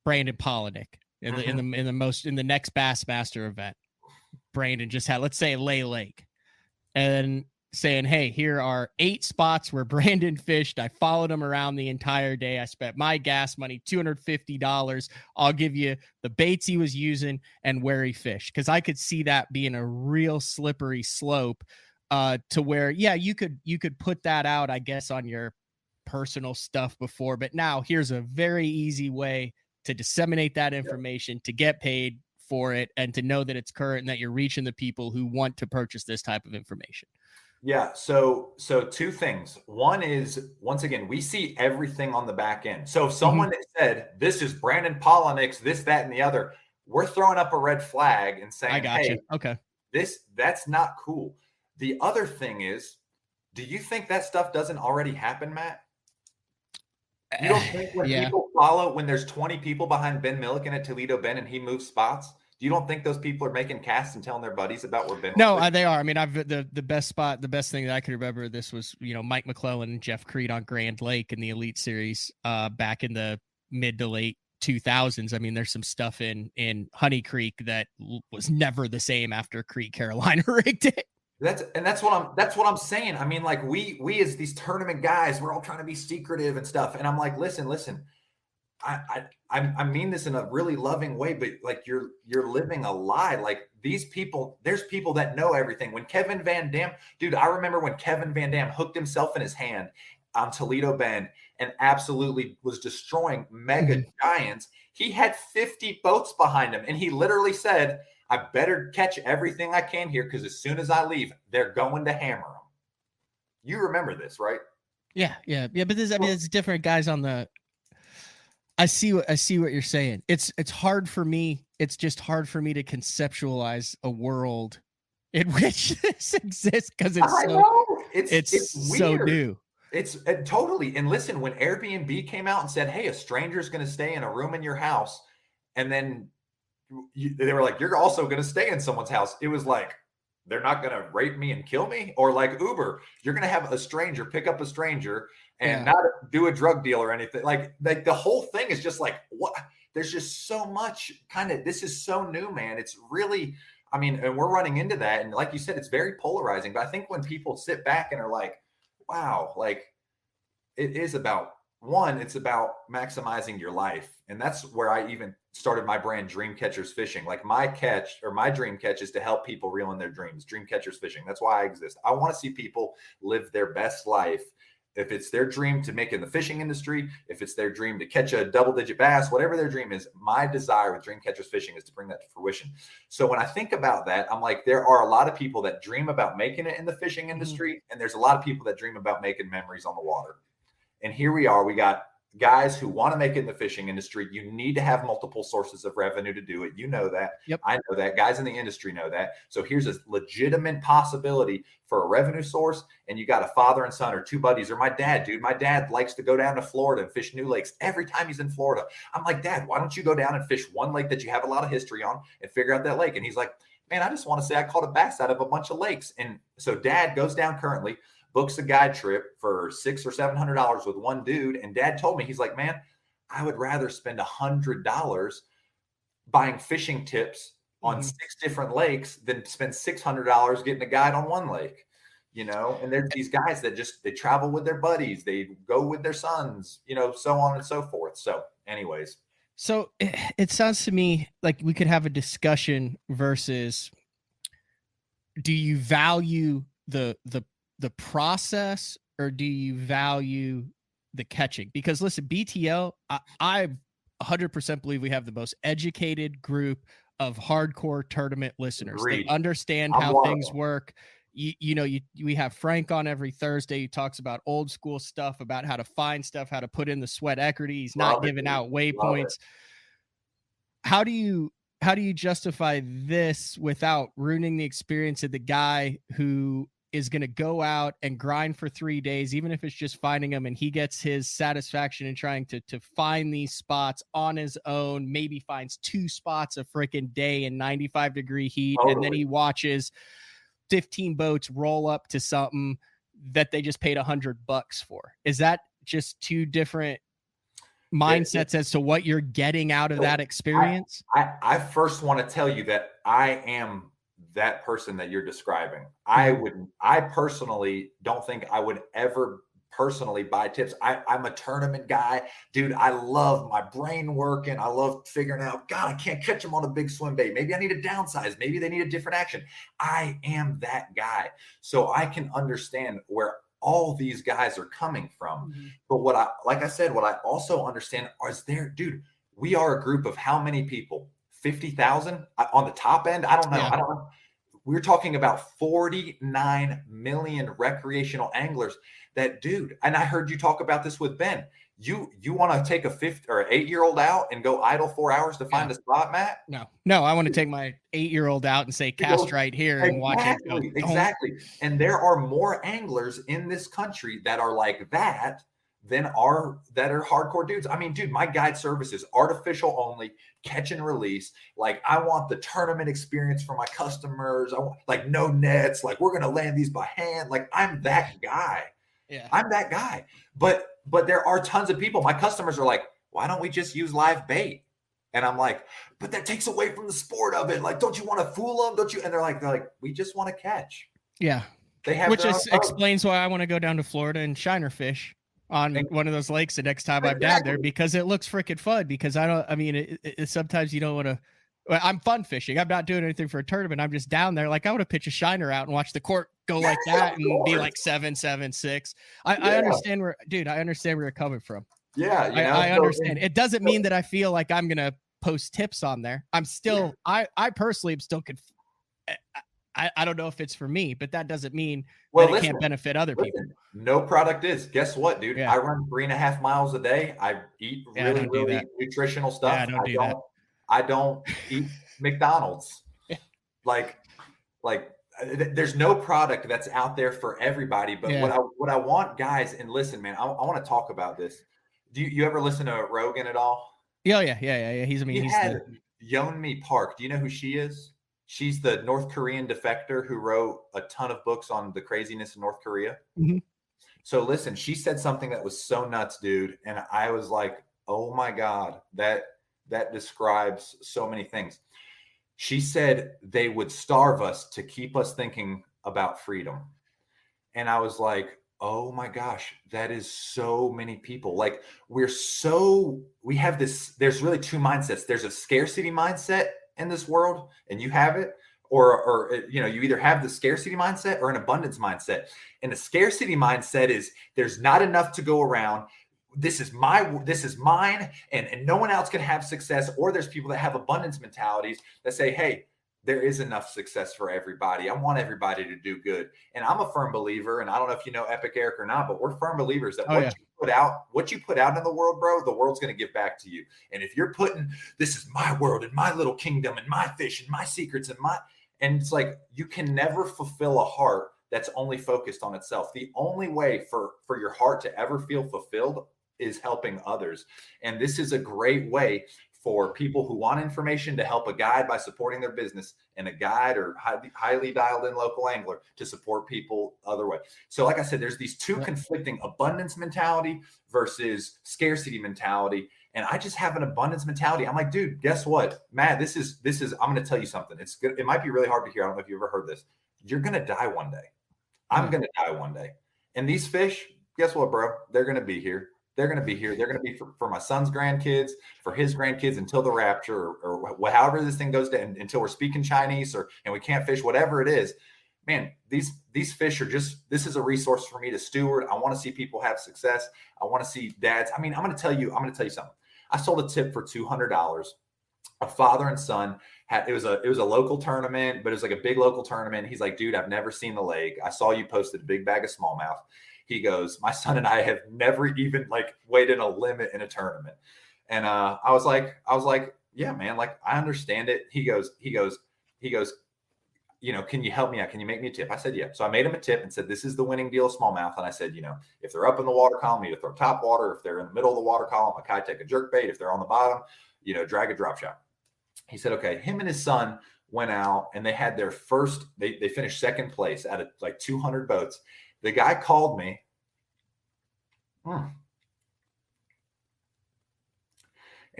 Brandon Polinick in the next Bassmaster event? Brandon just had, let's say, Lay Lake, and saying, hey, here are 8 spots where Brandon fished. I followed him around the entire day. I spent my gas money, $250. I'll give you the baits he was using and where he fished. Because I could see that being a real slippery slope to where, you could put that out, I guess, on your personal stuff before. But now here's a very easy way to disseminate that information, to get paid for it, and to know that it's current and that you're reaching the people who want to purchase this type of information. Yeah. So 2 things. One is, once again, we see everything on the back end. So if someone said, this is Brandon Polinick's, this, that, and the other, we're throwing up a red flag and saying, hey, okay, that's not cool. The other thing is, do you think that stuff doesn't already happen, Matt? You don't think when people follow, when there's 20 people behind Ben Milliken at Toledo Bend and he moves spots, you don't think those people are making casts and telling their buddies about where Ben? No, they are. I mean, the best thing that I can remember this was, Mike McClellan and Jeff Creed on Grand Lake in the Elite Series back in the mid to late 2000s. I mean, there's some stuff in Honey Creek that was never the same after Creek Carolina rigged it. That's what I'm saying. I mean, like we as these tournament guys, we're all trying to be secretive and stuff. And I'm like, listen. I mean this in a really loving way, but like you're living a lie. Like these people, there's people that know everything. When Kevin Van Dam, dude, I remember when Kevin Van Dam hooked himself in his hand on Toledo Bend and absolutely was destroying mega giants. He had 50 boats behind him, and he literally said, I better catch everything I can here because as soon as I leave, they're going to hammer them. You remember this, right? Yeah. But it's different guys on the. I see what you're saying. It's hard for me. It's just hard for me to conceptualize a world in which this exists because it's so weird. new. It's totally. And listen, when Airbnb came out and said, hey, a stranger's going to stay in a room in your house, and then they were like, you're also going to stay in someone's house. It was like, they're not going to rape me and kill me? Or like Uber, you're going to have a stranger pick up a stranger and not do a drug deal or anything. Like the whole thing is just like, what? There's just so much this is so new, man. It's really, I mean, and we're running into that. And like you said, it's very polarizing. But I think when people sit back and are like, wow, like it is about it's about maximizing your life. And that's where I even started my brand, Dream Catchers Fishing. Like my dream catch is to help people reel in their dreams. Dream Catchers Fishing. That's why I exist. I want to see people live their best life. If it's their dream to make it in the fishing industry, if it's their dream to catch a double-digit bass, whatever their dream is, my desire with Dream Catchers Fishing is to bring that to fruition. So when I think about that, I'm like, there are a lot of people that dream about making it in the fishing industry, and there's a lot of people that dream about making memories on the water. And here we are. We got guys who want to make it in the fishing industry. You need to have multiple sources of revenue to do it. You know that. Yep. I know that. Guys in the industry know that. So here's a legitimate possibility for a revenue source. And you got a father and son or two buddies, or my dad, dude. My dad likes to go down to Florida and fish new lakes every time he's in Florida. I'm like, Dad, why don't you go down and fish one lake that you have a lot of history on and figure out that lake? And he's like, man, I just want to say I caught a bass out of a bunch of lakes. And so Dad goes down currently, books a guide trip for $600 or $700 with one dude. And Dad told me, he's like, man, I would rather spend $100 buying fishing tips on 6 different lakes than spend $600 getting a guide on one lake, and there's these guys that they travel with their buddies. They go with their sons, so on and so forth. So anyways. So it sounds to me like we could have a discussion versus, do you value the process or do you value the catching? Because listen, BTL, I 100% believe we have the most educated group of hardcore tournament listeners. Agreed. They understand how things work. We have Frank on every Thursday. He talks about old school stuff, about how to find stuff, how to put in the sweat equity. He's not giving out waypoints. How do you justify this without ruining the experience of the guy who is going to go out and grind for 3 days, even if it's just finding them, and he gets his satisfaction in trying to find these spots on his own, maybe finds 2 spots a freaking day in 95-degree heat. Totally. And then he watches 15 boats roll up to something that they just paid $100 for. Is that just 2 different mindsets as to what you're getting out of that experience? I first want to tell you that I am that person that you're describing. I personally don't think I would ever personally buy tips. I'm a tournament guy, dude. I love my brain working. I love figuring out, God, I can't catch them on a big swim bait. Maybe I need a downsize. Maybe they need a different action. I am that guy. So I can understand where all these guys are coming from. But what I also understand is dude, we are a group of how many people? 50,000 on the top end? I don't know. I don't know. We're talking about 49 million recreational anglers that, dude, and I heard you talk about this with Ben. You want to take a 5 or 8-year-old out and go idle 4 hours to find a spot, Matt? No, I want to take my 8-year-old out and say, cast right here and watch it go. Exactly. And there are more anglers in this country that are like that than are hardcore dudes. I mean, dude, my guide service is artificial only, catch and release. Like, I want the tournament experience for my customers. I want, like, no nets. Like, we're going to land these by hand. Like, I'm that guy. Yeah. I'm that guy. But there are tons of people. My customers are like, why don't we just use live bait? And I'm like, but that takes away from the sport of it. Like, don't you want to fool them? Don't you? And they're like, we just want to catch. Yeah. They have Which their own boat. explains why I want to go down to Florida and shiner fish on one of those lakes the next time I'm down there, because it looks freaking fun. Because sometimes you don't want to. Well, I'm fun fishing. I'm not doing anything for a tournament. I'm just down there. Like, I want to pitch a shiner out and watch the court go like that and be like 7-7-6. I understand where you're coming from. Yeah, I understand. It doesn't mean that I feel like I'm gonna post tips on there. I'm still. I personally am still. I don't know if it's for me, but that doesn't mean that it can't benefit other people. No product is. Guess what, dude? Yeah. I run 3.5 miles a day. I eat really nutritional stuff. Yeah, I don't eat McDonald's. Like, there's no product that's out there for everybody. But what I want, guys, and listen, man, I want to talk about this. Do you ever listen to Rogan at all? Yeah. He's Yeonmi Park. Do you know who she is? She's the North Korean defector who wrote a ton of books on the craziness in North Korea. Mm-hmm. So listen, she said something that was so nuts, dude. And I was like, oh my God, that describes so many things. She said they would starve us to keep us thinking about freedom. And I was like, oh my gosh, that is so many people. Like, we have this, there's really two mindsets. There's a scarcity mindset in this world, and you have it, or you either have the scarcity mindset or an abundance mindset. And the scarcity mindset is there's not enough to go around. This is mine, and no one else can have success. Or there's people that have abundance mentalities that say, hey, there is enough success for everybody. I want everybody to do good. And I'm a firm believer, and I don't know if you know Epic Eric or not, but we're firm believers that what you put out in the world, bro, the world's going to give back to you. And if you're putting, this is my world and my little kingdom and my fish and my secrets and it's like, you can never fulfill a heart that's only focused on itself. The only way for your heart to ever feel fulfilled is helping others. And this is a great way for people who want information to help a guide by supporting their business, and a guide or highly dialed in local angler to support people other way. So like I said, there's these two conflicting abundance mentality versus scarcity mentality. And I just have an abundance mentality. I'm like, dude, guess what, Matt, this is, I'm going to tell you something. It's good. It might be really hard to hear. I don't know if you ever heard this. You're going to die one day. I'm going to die one day. And these fish, guess what, bro? They're going to be here. They're going to be here. They're going to be for my son's grandkids, for his grandkids until the rapture, or however this thing goes to, until we're speaking Chinese and we can't fish, whatever it is. Man, these fish are just, this is a resource for me to steward. I want to see people have success. I want to see dads. I mean, I'm going to tell you something. I sold a tip for $200. A father and son it was a local tournament, but it was like a big local tournament. He's like, dude, I've never seen the lake. I saw you posted a big bag of smallmouth. He goes, my son and I have never even waited a limit in a tournament. And I was like, yeah, man, I understand it. He goes, can you help me out? Can you make me a tip? I said, yeah. So I made him a tip and said, this is the winning deal of smallmouth. And I said, if they're up in the water column, you need to throw top water. If they're in the middle of the water column, a take a jerk bait. If they're on the bottom, drag a drop shot. He said, okay. Him and his son went out and they had their first, they finished second place out of 200 boats. The guy called me. And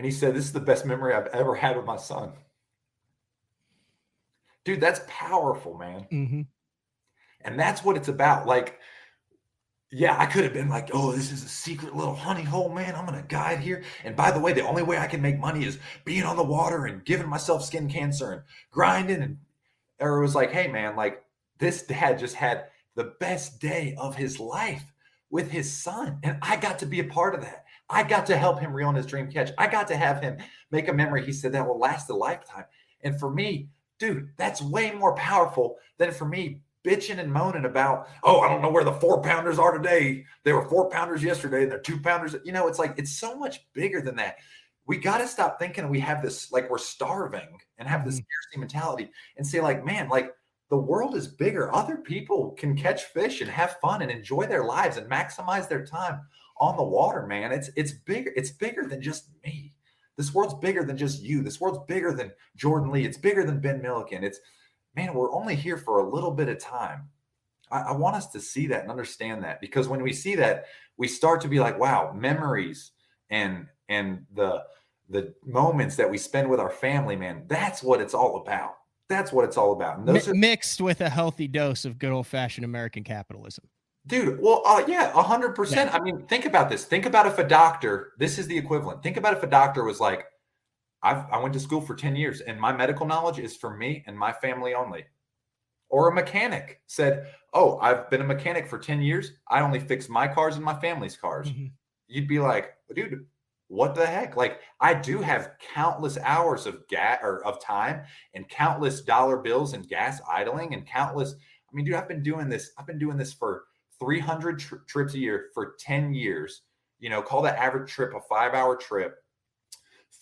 he said, this is the best memory I've ever had with my son. Dude, that's powerful, man. Mm-hmm. And that's what it's about. Yeah, I could have been like, oh, this is a secret little honey hole, man. I'm going to guide here. And by the way, the only way I can make money is being on the water and giving myself skin cancer and grinding. Or it was like, hey, man, this dad just had the best day of his life with his son. And I got to be a part of that. I got to help him reel in his dream catch. I got to have him make a memory. He said that will last a lifetime. And for me, dude, that's way more powerful than for me bitching and moaning about, oh, I don't know where the 4-pounders are today. They were 4-pounders yesterday and they're 2-pounders. It's so much bigger than that. We got to stop thinking we have this, we're starving and have this scarcity mentality and say man, the world is bigger. Other people can catch fish and have fun and enjoy their lives and maximize their time on the water, man. It's bigger. It's bigger than just me. This world's bigger than just you. This world's bigger than Jordan Lee. It's bigger than Ben Milliken. Man, we're only here for a little bit of time. I want us to see that and understand that, because when we see that, we start to be like, wow, memories and and the moments that we spend with our family, man, that's what it's all about. That's what it's all about. And those mixed with a healthy dose of good old-fashioned American capitalism. Dude, well, yeah, 100%. I mean, think about this. Think about if a doctor, this is the equivalent. Think about if a doctor was like, I went to school for 10 years and my medical knowledge is for me and my family only. Or a mechanic said, oh, I've been a mechanic for 10 years. I only fix my cars and my family's cars. Mm-hmm. You'd be like, dude, what the heck? Like, I do have countless hours of of time and countless dollar bills and gas idling and countless. I mean, dude, I've been doing this for 300 trips a year for 10 years. You know, call that average trip a 5-hour trip.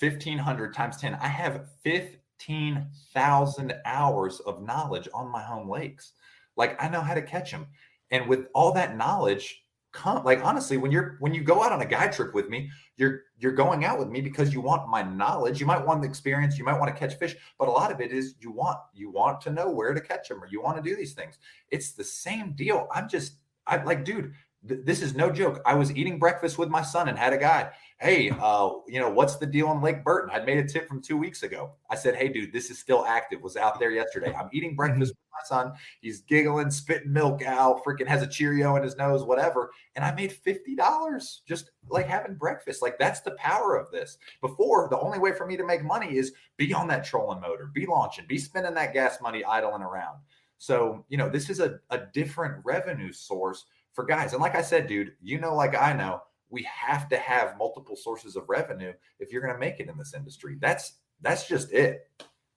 1,500 times 10. I have 15,000 hours of knowledge on my home lakes. Like, I know how to catch them. And with all that knowledge, honestly, when you go out on a guide trip with me, you're going out with me because you want my knowledge. You might want the experience. You might want to catch fish, but a lot of it is you want to know where to catch them, or you want to do these things. It's the same deal. Dude, this is no joke. I was eating breakfast with my son and had a guy, hey, what's the deal in Lake Burton? I'd made a tip from 2 weeks ago. I said, hey, dude, this is still active. Was out there yesterday. I'm eating breakfast with my son. He's giggling, spitting milk out, freaking has a Cheerio in his nose, whatever. And I made $50 just like having breakfast. Like, that's the power of this. Before, the only way for me to make money is be on that trolling motor, be launching, be spending that gas money idling around. So, this is a different revenue source for guys. And like I said, dude, like I know, we have to have multiple sources of revenue if you're going to make it in this industry. That's just it.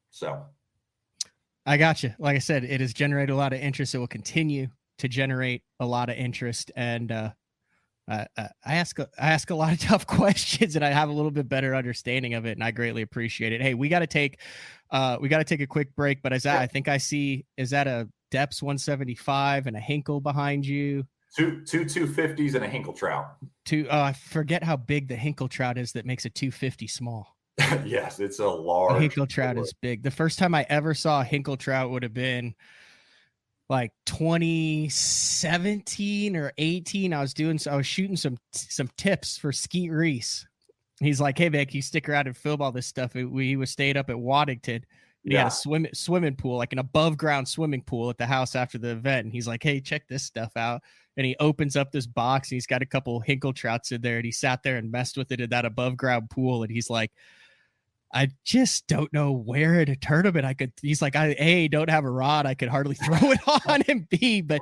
So I got you. Like I said, it has generated a lot of interest. It will continue to generate a lot of interest. And I ask a lot of tough questions, and I have a little bit better understanding of it, and I greatly appreciate it. Hey, we got to take a quick break, but I think I see, is that a Depths 175 and a Hinkle behind you? Two 250s and a Hinkle trout. I forget how big the Hinkle trout is that makes a 250 small. Yes, it's a large. The Hinkle trout is big. The first time I ever saw a Hinkle trout would have been like 2017 or 18. I was shooting some tips for Skeet Reese. He's like, hey, man, can you stick around and film all this stuff? He was staying up at Waddington. He had a swimming pool, like an above ground swimming pool at the house after the event. And he's like, hey, check this stuff out. And he opens up this box and he's got a couple Hinkle trouts in there. And he sat there and messed with it in that above ground pool. And he's like, I just don't know where in a tournament he's like, I don't have a rod. I could hardly throw it on, and B, but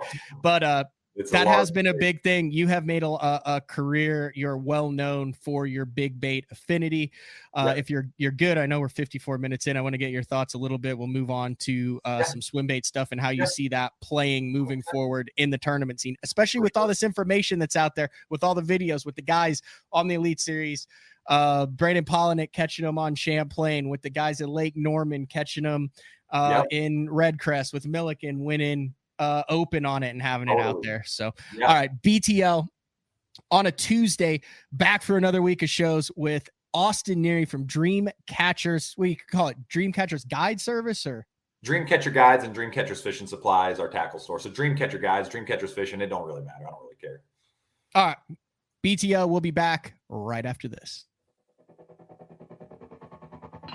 that has been a big thing. You have made a career. You're well known for your big bait affinity. Right. If you're good, I know we're 54 minutes in. I want to get your thoughts a little bit. We'll move on to some swim bait stuff and how you see that playing moving forward in the tournament scene, especially with all this information that's out there, with all the videos, with the guys on the Elite Series, Brandon Polinick catching them on Champlain, with the guys at Lake Norman catching them in Redcrest, with Milliken winning open on it and having it out there. So, all right, BTL on a Tuesday, back for another week of shows with Austin Neary from Dream Catchers. What do you call it? Dream Catchers Guide Service, or Dream Catcher Guides and Dream Catchers Fishing Supplies, our tackle store. So Dream Catcher Guides, Dream Catchers Fishing, it don't really matter. I don't really care. All right, BTL will be back right after this.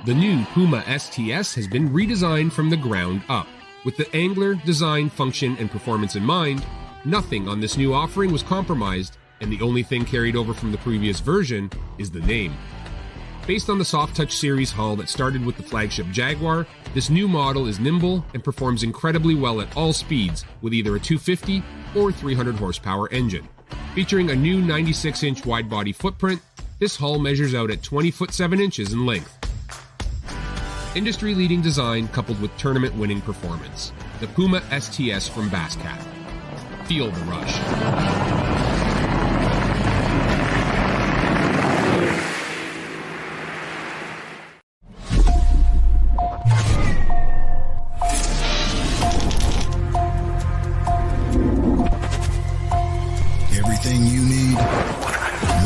The new Puma STS has been redesigned from the ground up. With the angler, design, function, and performance in mind, nothing on this new offering was compromised, and the only thing carried over from the previous version is the name. Based on the Soft Touch series hull that started with the flagship Jaguar, this new model is nimble and performs incredibly well at all speeds with either a 250 or 300 horsepower engine. Featuring a new 96-inch wide-body footprint, this hull measures out at 20 foot 7 inches in length. Industry-leading design coupled with tournament-winning performance. The Puma STS from Basscat. Feel the rush. Everything you need,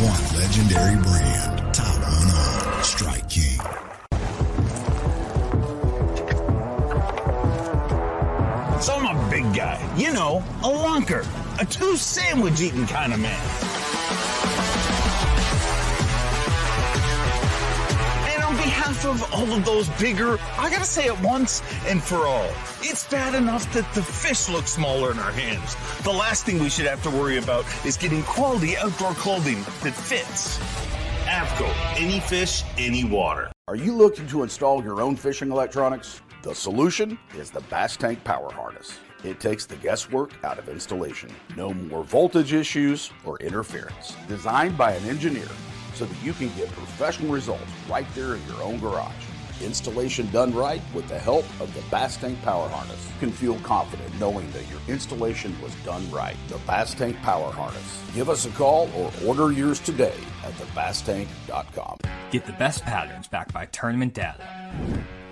one legendary brand. Top one on Strike King. So I'm a big guy, a lunker, a two-sandwich eating kind of man. half of all of those bigger, I gotta say it once and for all, it's bad enough that the fish look smaller in our hands. The last thing we should have to worry about is getting quality outdoor clothing that fits. Avco, any fish, any water. Are you looking to install your own fishing electronics? The solution is the Bass Tank Power Harness. It takes the guesswork out of installation. No more voltage issues or interference. Designed by an engineer so that you can get professional results right there in your own garage. Installation done right with the help of the Bass Tank Power Harness. You can feel confident knowing that your installation was done right. The Bass Tank Power Harness. Give us a call or order yours today at thebasstank.com. Get the best patterns backed by tournament data.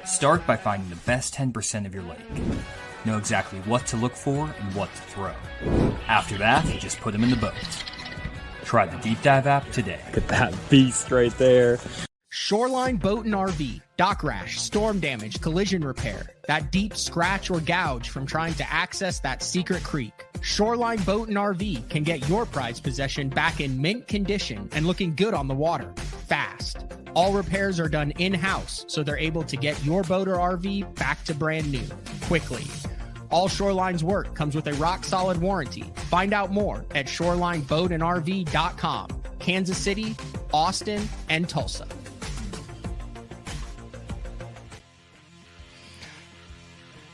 Start by finding the best 10% of your lake. Know exactly what to look for and what to throw. After that, just put them in the boat. Try the Deep Dive app today. Look at that beast right there. Shoreline Boat and RV, dock rash, storm damage, collision repair, that deep scratch or gouge from trying to access that secret creek. Shoreline Boat and RV can get your prized possession back in mint condition and looking good on the water, fast. All repairs are done in-house, so they're able to get your boat or RV back to brand new, quickly. All Shoreline's work comes with a rock-solid warranty. Find out more at shorelineboatandrv.com. Kansas City, Austin, and Tulsa.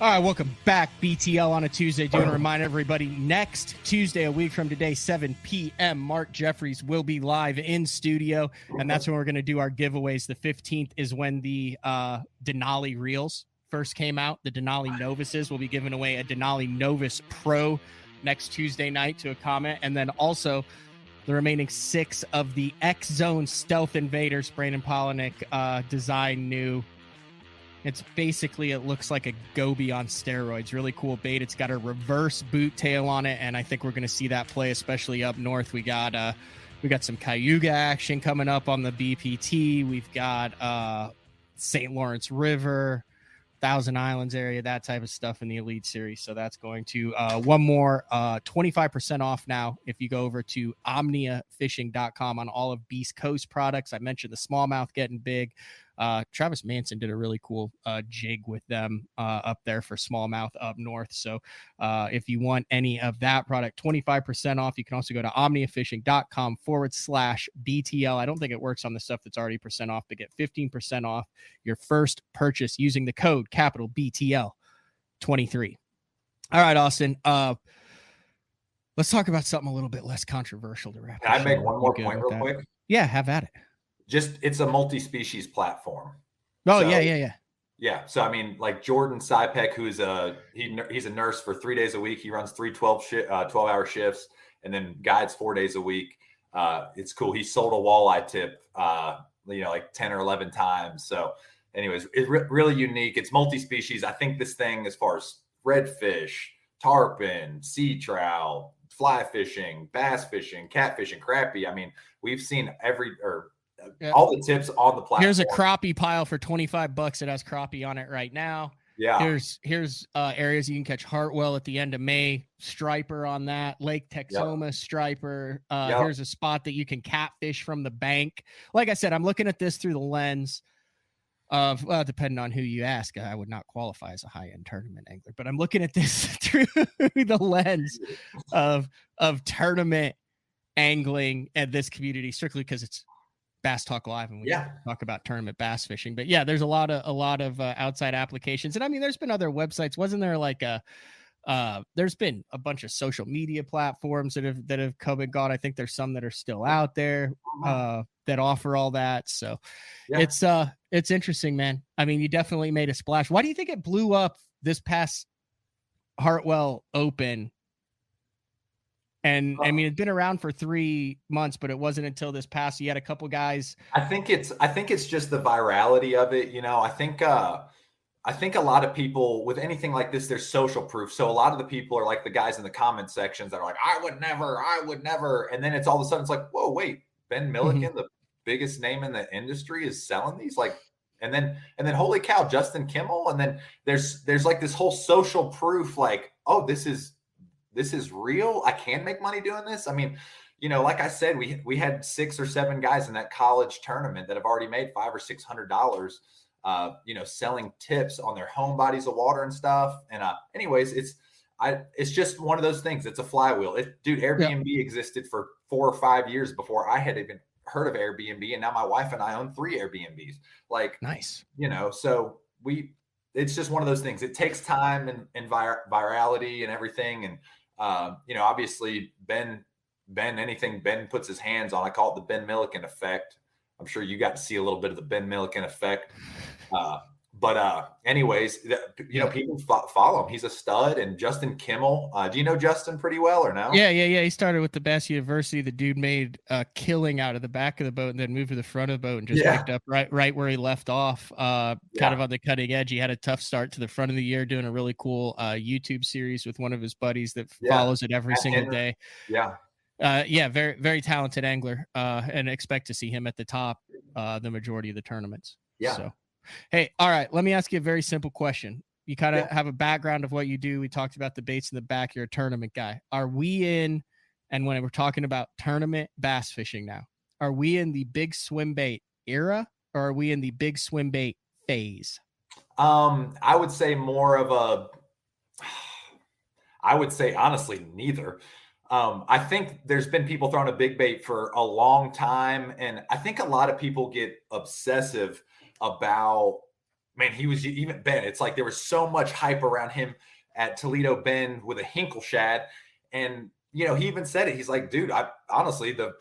All right, welcome back, BTL on a Tuesday. Do want to remind everybody, next Tuesday, a week from today, 7 p.m., Mark Jeffries will be live in studio, and that's when we're going to do our giveaways. The 15th is when the Denali Reels first came out. The Denali Novices will be giving away a Denali Novus Pro next Tuesday night to a comment, and then also the remaining 6 of the X-Zone Stealth Invaders, Brandon Polinick design new. It's basically, it looks like a goby on steroids. Really cool bait. It's got a reverse boot tail on it, and I think we're going to see that play, especially up north. We got some Cayuga action coming up on the BPT. We've got St. Lawrence River, Thousand Islands area, that type of stuff in the Elite Series. So that's going to one more 25% off now if you go over to omniafishing.com on all of Beast Coast products. I mentioned the smallmouth getting big. Travis Manson did a really cool jig with them up there for smallmouth up north. So if you want any of that product, 25% off. You can also go to omniafishing.com/BTL. I don't think it works on the stuff that's already percent off, but get 15% off your first purchase using the code capital BTL 23. All right, Austin. Let's talk about something a little bit less controversial to wrap. Can I make one more point real quick? Yeah, have at it. It's a multi-species platform. Oh, so, yeah. Yeah. So, I mean, like Jordan Sipek, who's he's a nurse for 3 days a week. He runs 12-hour shifts and then guides 4 days a week. It's cool. He sold a walleye tip, like 10 or 11 times. So anyways, it's really unique. It's multi-species. I think this thing, as far as redfish, tarpon, sea trout, fly fishing, bass fishing, catfishing, crappie. I mean, we've seen all the tips on the platform. Here's a crappie pile for $25. It has crappie on it right now. Yeah. Here's areas you can catch Hartwell at the end of May, striper on that, Lake Texoma striper. Here's a spot that you can catfish from the bank. Like I said, I'm looking at this through the lens of, well, depending on who you ask, I would not qualify as a high-end tournament angler, but I'm looking at this through the lens of tournament angling at this community, strictly because it's Bass Talk Live and we talk about tournament bass fishing. But yeah, there's a lot of outside applications. And I mean, there's been other websites. Wasn't there like there's been a bunch of social media platforms that have come and gone. I think there's some that are still out there that offer all that. So it's interesting, man. I mean, you definitely made a splash. Why do you think it blew up this past Hartwell Open? And I mean, it's been around for 3 months, but it wasn't until this past. You had a couple guys. I think it's just the virality of it. I think a lot of people with anything like this, there's social proof. So a lot of the people are like the guys in the comment sections that are like, I would never. And then it's all of a sudden it's like, whoa, wait, Ben Milliken, the biggest name in the industry, is selling these. Like, and then holy cow, Justin Kimmel. And then there's like this whole social proof, like, oh, this is real. I can make money doing this. I mean, like I said, we had 6 or 7 guys in that college tournament that have already made $500 or $600, selling tips on their home bodies of water and stuff. And anyways, it's just one of those things. It's a flywheel. Airbnb existed for 4 or 5 years before I had even heard of Airbnb, and now my wife and I own 3 Airbnbs. Like, nice, so it's just one of those things. It takes time and virality and everything. And, obviously Ben puts his hands on, I call it the Ben Milliken effect. I'm sure you got to see a little bit of the Ben Milliken effect. Anyways, people follow him. He's a stud. And Justin Kimmel, do you know Justin pretty well or no? Yeah. He started with the Bass University. The dude made a killing out of the back of the boat and then moved to the front of the boat and just picked up right where he left off, kind of on the cutting edge. He had a tough start to the front of the year, doing a really cool YouTube series with one of his buddies that follows it every single day. Very, very talented angler, and expect to see him at the top the majority of the tournaments. So, hey, all right, let me ask you a very simple question. You kind of have a background of what you do. We talked about the baits in the back. You're a tournament guy. Are we in, and when we're talking about tournament bass fishing now, are we in the big swim bait era, or are we in the big swim bait phase? I would say honestly, neither. I think there's been people throwing a big bait for a long time. And I think a lot of people get obsessive about, he was even Ben. It's like there was so much hype around him at Toledo Bend with a Hinkle shad. And, he even said it. He's like, dude, honestly, the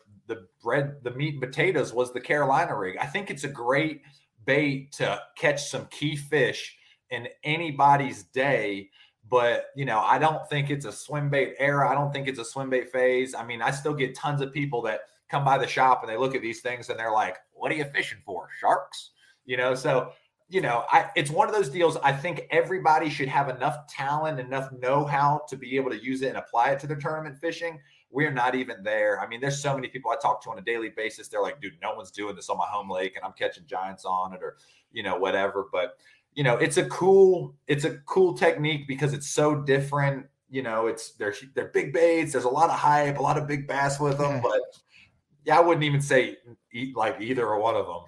bread, the meat and potatoes was the Carolina rig. I think it's a great bait to catch some key fish in anybody's day. But, I don't think it's a swim bait era. I don't think it's a swim bait phase. I still get tons of people that come by the shop and they look at these things and they're like, what are you fishing for? Sharks? So, it's one of those deals. I think everybody should have enough talent, enough know-how to be able to use it and apply it to their tournament fishing. We're not even there. There's so many people I talk to on a daily basis. They're like, dude, no one's doing this on my home lake and I'm catching giants on it, or, whatever. But it's a cool technique because it's so different. They're big baits. There's a lot of hype, a lot of big bass with them, but I wouldn't even say like either or one of them.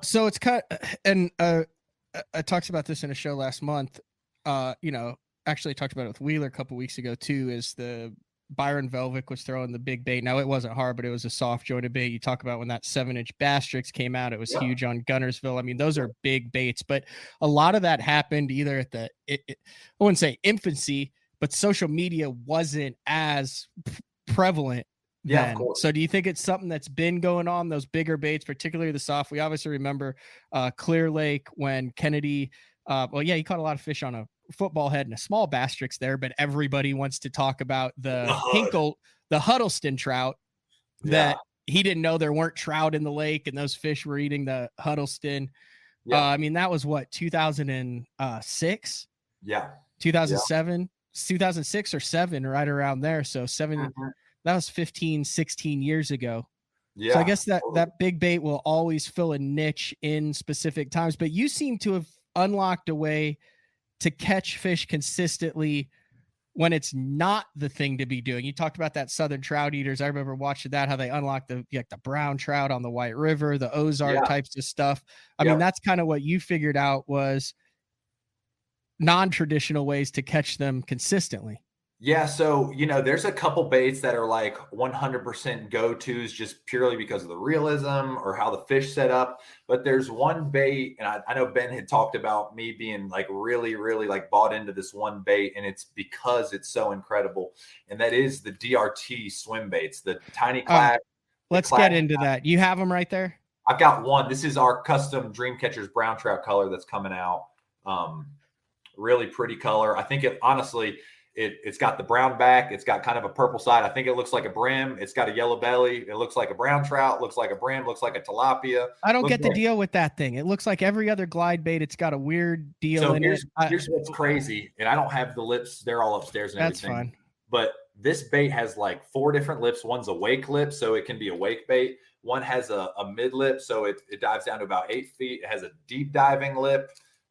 So it's kind of, and I talked about this in a show last month. Actually talked about it with Wheeler a couple weeks ago too. Is the Byron Velvick was throwing the big bait. Now it wasn't hard, but it was a soft jointed bait. You talk about when that 7-inch Bastrix came out, it was huge on Gunnersville. Those are big baits, but a lot of that happened either at I wouldn't say infancy, but social media wasn't as prevalent then. Of course. So do you think it's something that's been going on, those bigger baits, particularly the soft? We obviously remember Clear Lake when Kennedy, he caught a lot of fish on a football head and a small Bastrix there, but everybody wants to talk about the Hinkle, the Huddleston trout that he didn't know there weren't trout in the lake and those fish were eating the Huddleston. That was what, 2006? 2007, 2006 or 7, right around there. So 7, that was 15, 16 years ago. So I guess that big bait will always fill a niche in specific times, but you seem to have unlocked a way to catch fish consistently when it's not the thing to be doing. You talked about that Southern Trout Eaters. I remember watching that, how they unlocked the brown trout on the White River, the Ozark types of stuff. That's kind of what you figured out was non-traditional ways to catch them consistently. Yeah. So, there's a couple baits that are like 100% go-tos just purely because of the realism or how the fish set up. But there's one bait, and I know Ben had talked about me being like really, really like bought into this one bait, and it's because it's so incredible. And that is the DRT swim baits, the tiny clack. Let's get into that. You have them right there? I've got one. This is our custom Dreamcatchers brown trout color that's coming out. Really pretty color. I think it honestly, it's got the brown back. It's got kind of a purple side. I think it looks like a brim. It's got a yellow belly. It looks like a brown trout, looks like a brim, looks like a tilapia. I don't get the deal with that thing. It looks like every other glide bait. It's got a weird deal so in here's, it. Here's what's crazy. And I don't have the lips. They're all upstairs and That's everything. Fine. But this bait has like 4 different lips. One's a wake lip, so it can be a wake bait. One has a mid lip, so it dives down to about 8 feet. It has a deep diving lip.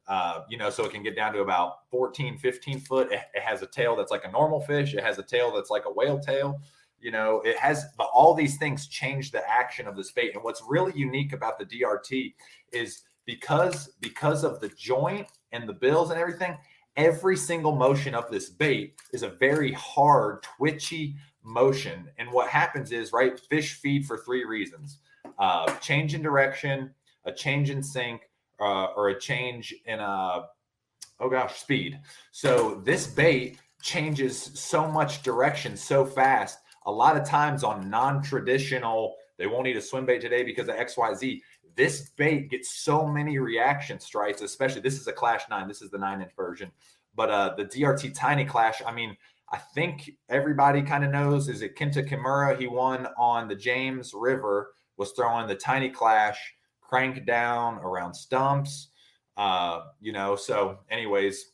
So it can get down to about 14, 15 foot. It has a tail that's like a normal fish. It has a tail that's like a whale tail. You know, it has, but all these things change the action of this bait. And what's really unique about the DRT is because of the joint and the bills and everything, every single motion of this bait is a very hard, twitchy motion. And what happens is, right, fish feed for 3 reasons: change in direction, a change in sink, or a change in speed. So this bait changes so much direction so fast. A lot of times on non-traditional, they won't eat a swim bait today because of XYZ. This bait gets so many reaction strikes, especially this is a Clash 9. This is the 9-inch version. But the DRT Tiny Clash, I mean, I think everybody kind of knows, is it Kenta Kimura? He won on the James River, was throwing the Tiny Clash, crank down around stumps. You know, so anyways,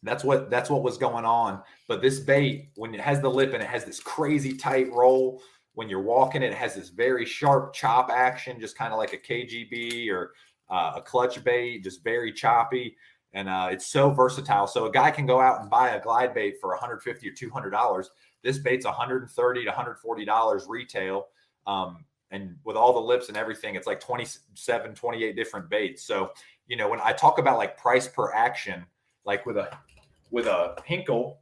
that's what was going on. But this bait, when it has the lip and it has this crazy tight roll, when you're walking it has this very sharp chop action, just kind of like a KGB or a clutch bait, just very choppy. And it's so versatile. So a guy can go out and buy a glide bait for $150 or $200. This bait's $130 to $140 retail. And with all the lips and everything, it's like 27, 28 different baits. So, you know, when I talk about like price per action, like with a Hinkle,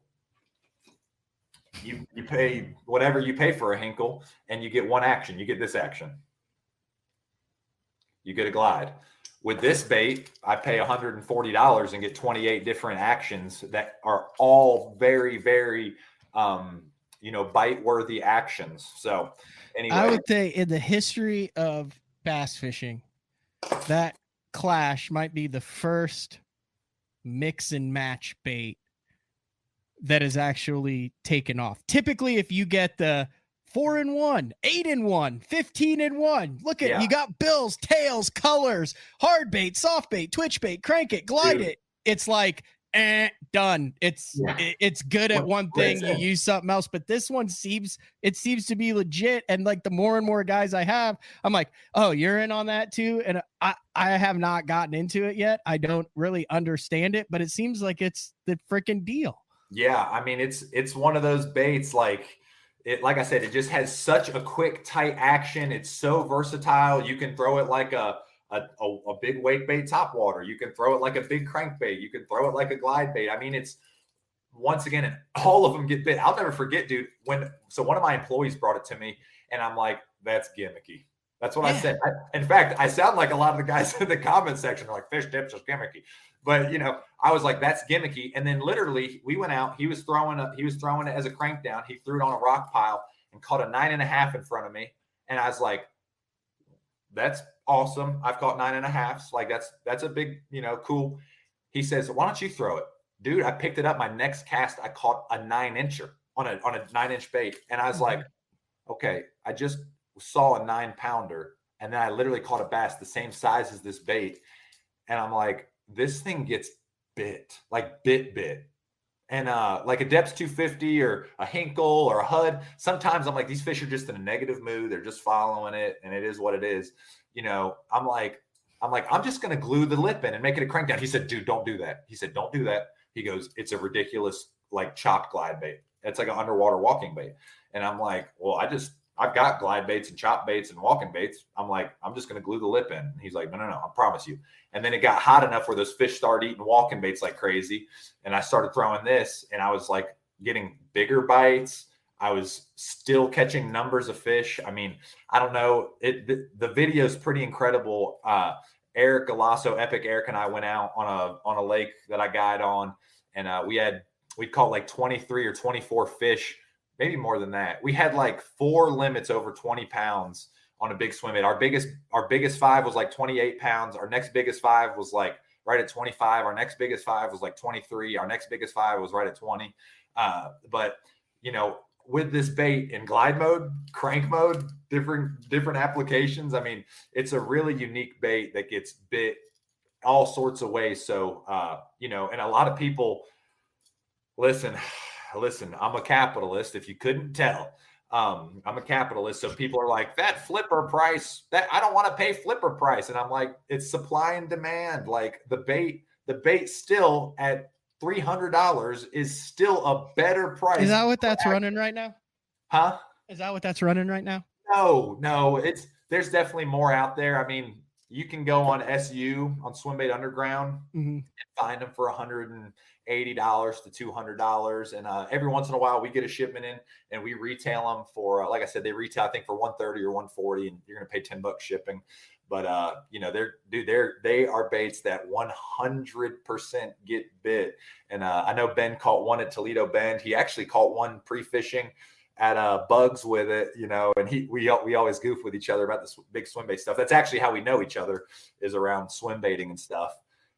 you pay whatever you pay for a Hinkle and you get one action. You get this action. You get a glide. With this bait, I pay $140 and get 28 different actions that are all very, very, you know, bite-worthy actions. So anyway. I would say in the history of bass fishing, that Clash might be the first mix and match bait that is actually taken off. Typically, if you get the 4-in-1, 8-in-1, 15-in-1, look at, you got bills, tails, colors, hard bait, soft bait, twitch bait, crank it, glide it. It's like, done. It's good at one thing. You use something else, but this one seems to be legit. And like the more and more guys I have, I'm like, oh, you're in on that too. And I have not gotten into it yet. I don't really understand it, but it seems like it's the freaking deal. Yeah, I mean, it's one of those baits, like I said, it just has such a quick, tight action. It's so versatile. You can throw it like a big wake bait topwater. You can throw it like a big crankbait. You can throw it like a glide bait. I mean, it's, once again, and all of them get bit. I'll never forget, dude, so one of my employees brought it to me and I'm like, that's gimmicky. That's what I said. In fact, I sound like a lot of the guys in the comment section are like, fish tips is gimmicky. But, you know, I was like, that's gimmicky. And then literally we went out, he was throwing it as a crank down. He threw it on a rock pile and caught a 9.5 in front of me. And I was like, that's awesome. I've caught 9.5s. Like that's a big, you know, cool. He says, why don't you throw it? Dude, I picked it up. My next cast, I caught a 9-incher on a 9-inch bait. And I was like, okay, I just saw a 9-pounder. And then I literally caught a bass the same size as this bait. And I'm like, this thing gets bit, like bit. And like a Depths 250 or a Hinkle or a Hud, sometimes I'm like, these fish are just in a negative mood. They're just following it. And it is what it is. You know, I'm like, I'm just going to glue the lip in and make it a crank down. He said, dude, don't do that. He said, don't do that. He goes, it's a ridiculous, like chopped glide bait. It's like an underwater walking bait. And I'm like, well, I've got glide baits and chop baits and walking baits. I'm like, I'm just going to glue the lip in. And he's like, no, I promise you. And then it got hot enough where those fish started eating walking baits like crazy. And I started throwing this and I was like getting bigger bites. I was still catching numbers of fish. I mean, I don't know. The video is pretty incredible. Eric Galasso, Epic Eric, and I went out on a lake that I guide on. And we caught like 23 or 24 fish, maybe more than that. We had like 4 limits over 20 pounds on a big swim bait. Our biggest 5 was like 28 pounds. Our next biggest 5 was like right at 25. Our next biggest 5 was like 23. Our next biggest 5 was right at 20. But you know, with this bait in glide mode, crank mode, different applications. I mean, it's a really unique bait that gets bit all sorts of ways. So, you know, and a lot of people, listen, I'm a capitalist. If you couldn't tell, I'm a capitalist. So people are like, that flipper price, that I don't want to pay flipper price. And I'm like, it's supply and demand. Like the bait still at $300 is still a better price. Is that what that's running right now? Huh? Is that what that's running right now? No, there's definitely more out there. I mean, you can go on SU on Swimbait Underground and find them for $180 to $200. And every once in a while we get a shipment in and we retail them for, like I said, they retail, I think, for $130 or $140, and you're going to pay $10 shipping. But they are baits that 100% get bit. And I know Ben caught one at Toledo Bend. He actually caught one pre-fishing at Bugs with it, and we always goof with each other about this big swim bait stuff. That's actually how we know each other, is around swim baiting and stuff.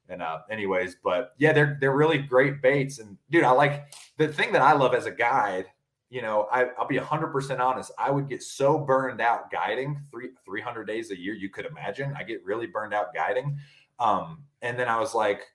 And anyways, but yeah, they're really great baits. And dude, I like the thing that I love as a guide. I'll be 100% honest. I would get so burned out guiding 300 days a year. You could imagine I get really burned out guiding. And then I was like,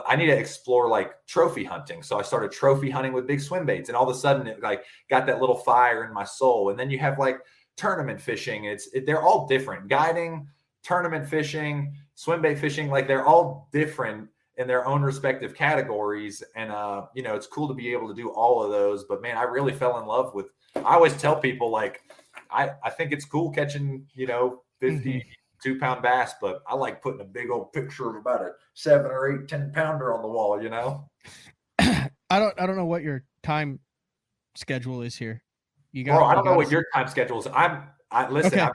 I need to explore like trophy hunting. So I started trophy hunting with big swim baits, and all of a sudden it like got that little fire in my soul. And then you have like tournament fishing. They're all different. Guiding, tournament fishing, swim bait fishing, like they're all different in their own respective categories. And it's cool to be able to do all of those. But man, I really fell in love with, I always tell people like, I think it's cool catching, 50, 2-pound bass, but I like putting a big old picture of about a 7 or 8, 10 pounder on the wall, I don't know what your time schedule is here. I don't know what your time schedule is. Listen.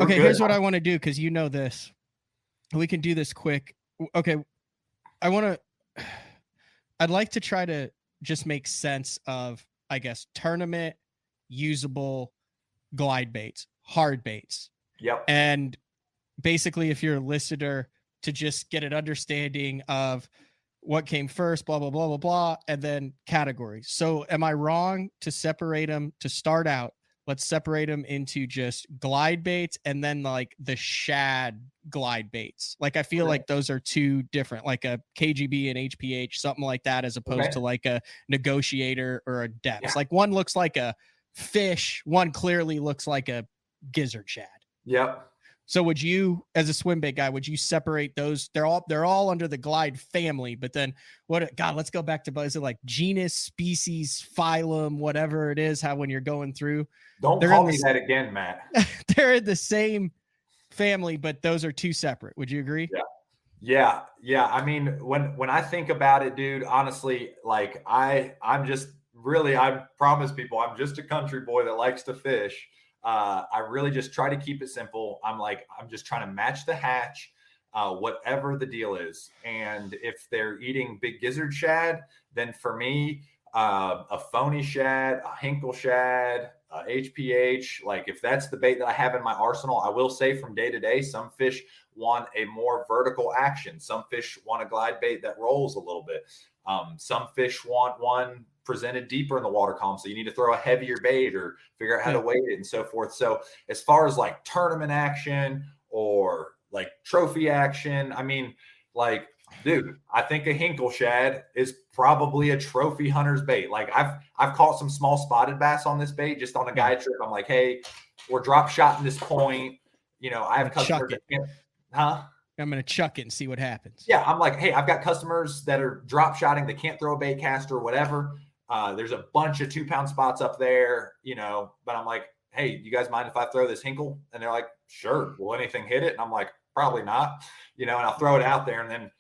Okay. Here's what I want to do, because this. We can do this quick. Okay. I'd like to try to just make sense of, I guess, tournament usable glide baits, hard baits. Yep. And basically, if you're a listener, to just get an understanding of what came first, blah, blah, blah, blah, blah, and then categories. So am I wrong to separate them to start out? Let's separate them into just glide baits and then like the shad glide baits. Like I feel like those are two different, like a KGB and HPH, something like that, as opposed to like a negotiator or a depth. Yeah. Like one looks like a fish, one clearly looks like a gizzard shad. Yep. So would you, as a swim bait guy, would you separate those? They're all under the glide family, but then let's go back to, is it like genus, species, phylum, whatever it is, how when you're going through. Don't call me that again, Matt. They're in the same family, but those are two separate. Would you agree? Yeah. I mean, when I think about it, dude, honestly, like I promise people, I'm just a country boy that likes to fish. I really just try to keep it simple. I'm just trying to match the hatch, whatever the deal is. And if they're eating big gizzard shad, then for me, a phony shad, a hinkle shad, HPH, like if that's the bait that I have in my arsenal. I will say from day to day, some fish want a more vertical action. Some fish want a glide bait that rolls a little bit. Some fish want one presented deeper in the water column, so you need to throw a heavier bait or figure out how to weight it and so forth. So as far as like tournament action or like trophy action, I mean, like, dude, I think a hinkle shad is probably a trophy hunter's bait. Like I've caught some small spotted bass on this bait just on a guide trip. I'm like, hey, we're drop shotting this point. I have customers that can't, I'm going to chuck it and see what happens. Yeah. I'm like, hey, I've got customers that are drop shotting. They can't throw a bait caster or whatever. There's a bunch of 2-pound spots up there, but I'm like, hey, you guys mind if I throw this hinkle? And they're like, sure. Will anything hit it? And I'm like, probably not, and I'll throw it out there and then,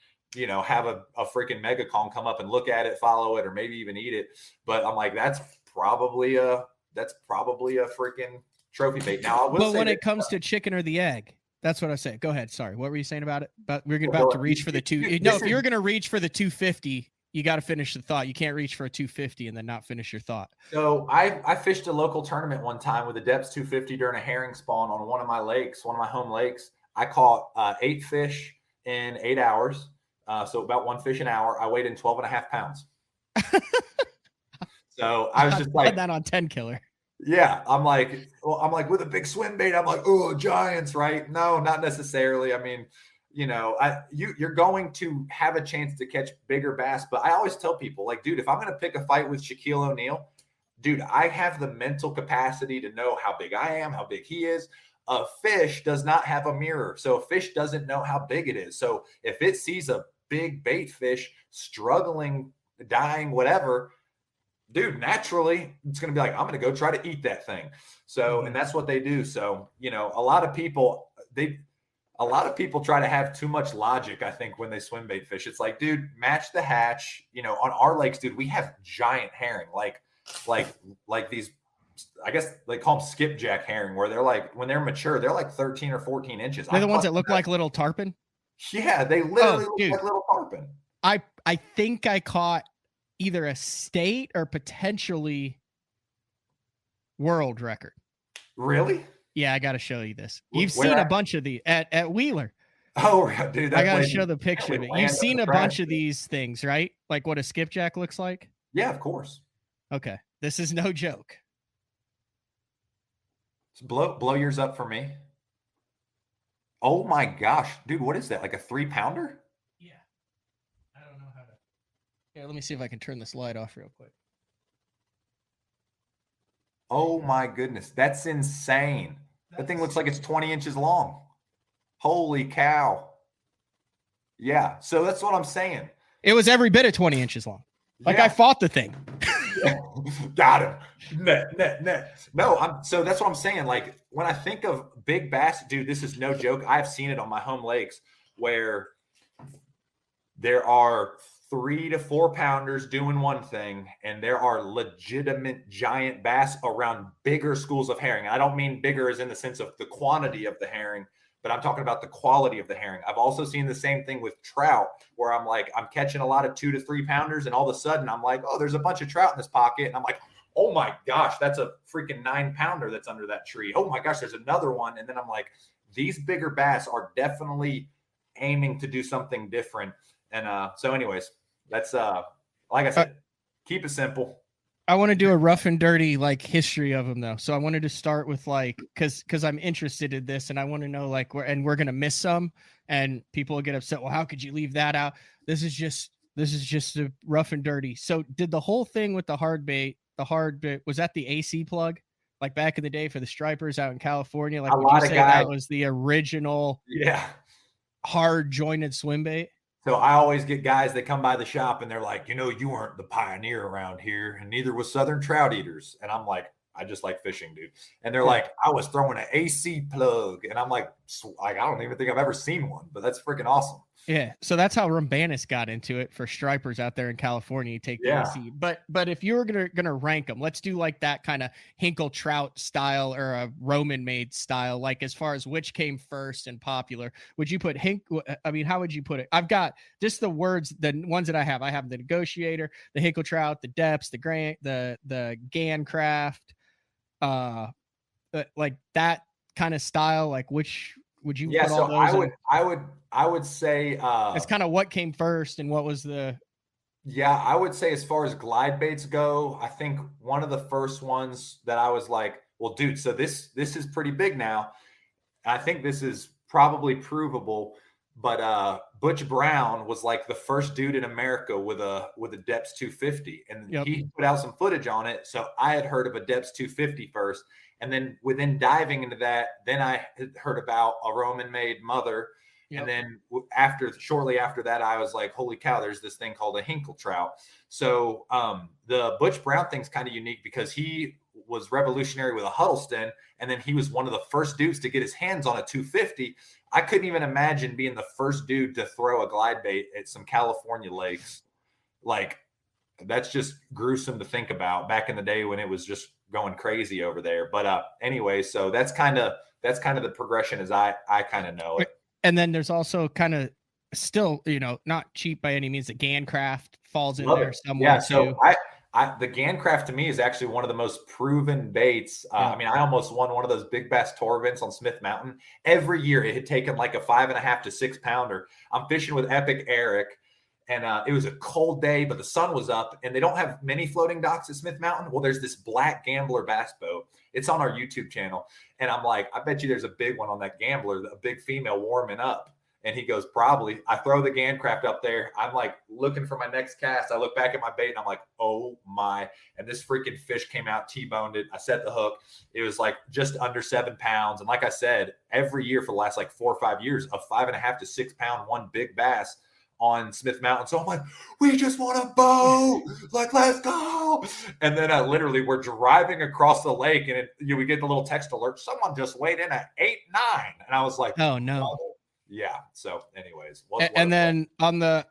have a freaking mega con come up and look at it, follow it, or maybe even eat it. But I'm like, that's probably a freaking trophy bait. Now, but when it comes to chicken or the egg, that's what I say. Go ahead. Sorry. What were you saying about it? We're about to reach for the two. No, if you're going to reach for the 250, you got to finish the thought. You can't reach for a 250 and then not finish your thought. So I fished a local tournament one time with a depth 250 during a herring spawn on one of my home lakes. I caught 8 fish in 8 hours. So about 1 fish an hour. I weighed in 12.5 pounds. So I was just like that on 10 killer. Yeah. I'm like with a big swim bait. I'm like, oh, giants, right? No, not necessarily. I mean, you're going to have a chance to catch bigger bass, but I always tell people, like, dude, if I'm going to pick a fight with Shaquille O'Neal, dude, I have the mental capacity to know how big I am, how big he is. A fish does not have a mirror. So a fish doesn't know how big it is. So if it sees a big bait fish struggling, dying, whatever, dude, naturally it's going to be like, I'm going to go try to eat that thing. So, and that's what they do. So, you know, a lot of people try to have too much logic, I think, when they swim bait fish. It's like, dude, match the hatch. You know, on our lakes, dude, we have giant herring, like these, I guess they call them skipjack herring, where they're like, when they're mature, they're like 13 or 14 inches. They're the ones that look like little tarpon? Yeah, they literally look like little tarpon. I think I caught either a state or potentially world record. Really? Yeah, I got to show you this. You've seen a bunch of these at Wheeler. Oh, dude, I got to show the picture of it. You've seen a bunch of these things, right? Like what a skipjack looks like? Yeah, of course. Okay. This is no joke. Blow yours up for me. Oh my gosh, dude, what is that? Like a 3-pounder? Yeah. I don't know how to. Here, let me see if I can turn this light off real quick. Oh my goodness, that's insane. That thing looks like it's 20 inches long. Holy cow. Yeah, so that's what I'm saying. It was every bit of 20 inches long. Like I fought the thing. Got him. Net. No, so that's what I'm saying. Like when I think of big bass, dude, this is no joke. I've seen it on my home lakes where there are 3 to 4 pounders doing one thing, and there are legitimate giant bass around bigger schools of herring. I don't mean bigger as in the sense of the quantity of the herring, but I'm talking about the quality of the herring. I've also seen the same thing with trout, where I'm like, I'm catching a lot of 2 to 3 pounders, and all of a sudden I'm like, oh, there's a bunch of trout in this pocket. And I'm like, oh my gosh, that's a freaking 9-pounder that's under that tree. Oh my gosh, there's another one. And then I'm like, these bigger bass are definitely aiming to do something different. And so anyways, that's like I said, keep it simple. I want to do a rough and dirty like history of them though. So I wanted to start with like because I'm interested in this and I want to know like we're gonna miss some and people will get upset. Well, how could you leave that out? This is just a rough and dirty. So did the whole thing with the hard bait, was that the AC plug? Like back in the day for the stripers out in California? Like would you say that was the original hard jointed swim bait? So I always get guys that come by the shop and they're like, you know, you weren't the pioneer around here and neither was Southern Trout Eaters. And I'm like, I just like fishing, dude. And they're like, I was throwing an AC plug. And I'm like, I don't even think I've ever seen one, but that's freaking awesome. Yeah. So that's how Rambanis got into it for stripers out there in California. You take the AC. But if you were gonna rank them, let's do like that kind of Hinkle Trout style or a Roman made style, like as far as which came first and popular. Would you put how would you put it? I've got just the ones that I have. I have the Negotiator, the Hinkle Trout, the Depths, the Gancraft, like that kind of style. Like which would you put all those I would say it's kind of what came first and what was the I would say as far as glide baits go, I think one of the first ones that I was like, well, dude, so this is pretty big now. I think this is probably provable, but Butch Brown was like the first dude in America with a Depths 250, and he put out some footage on it. So I had heard of a Depths 250 first. And then within diving into that, then I had heard about a Roman made Mother. And then shortly after that, I was like, holy cow, there's this thing called a Hinkle Trout. So the Butch Brown thing's kind of unique because he was revolutionary with a Huddleston. And then he was one of the first dudes to get his hands on a 250. I couldn't even imagine being the first dude to throw a glide bait at some California lakes. Like, that's just gruesome to think about back in the day when it was just going crazy over there. But anyway, so that's kind of the progression as I kind of know it. And then there's also kind of still, not cheap by any means. The Gancraft falls in there somewhere. Yeah, so the Gancraft to me is actually one of the most proven baits. I mean, I almost won one of those big bass tour events on Smith Mountain. Every year it had taken like a 5.5 to 6 pounder. I'm fishing with Epic Eric. And it was a cold day, but the sun was up, and they don't have many floating docks at Smith Mountain. Well, there's this black Gambler bass boat. It's on our YouTube channel. And I'm like, I bet you there's a big one on that Gambler, a big female warming up. And he goes, probably. I throw the Gancraft up there. I'm like looking for my next cast. I look back at my bait, and I'm like, oh my. And this freaking fish came out, T-boned it. I set the hook. It was like just under 7 pounds. And like I said, every year for the last like 4 or 5 years, a 5.5 to 6 pound, one big bass. on Smith Mountain. So I'm like, we just want a boat. Like, let's go. And then literally we're driving across the lake and we get the little text alert. Someone just weighed in at 8'9". And I was like, oh no. Yeah. So anyways. And then on the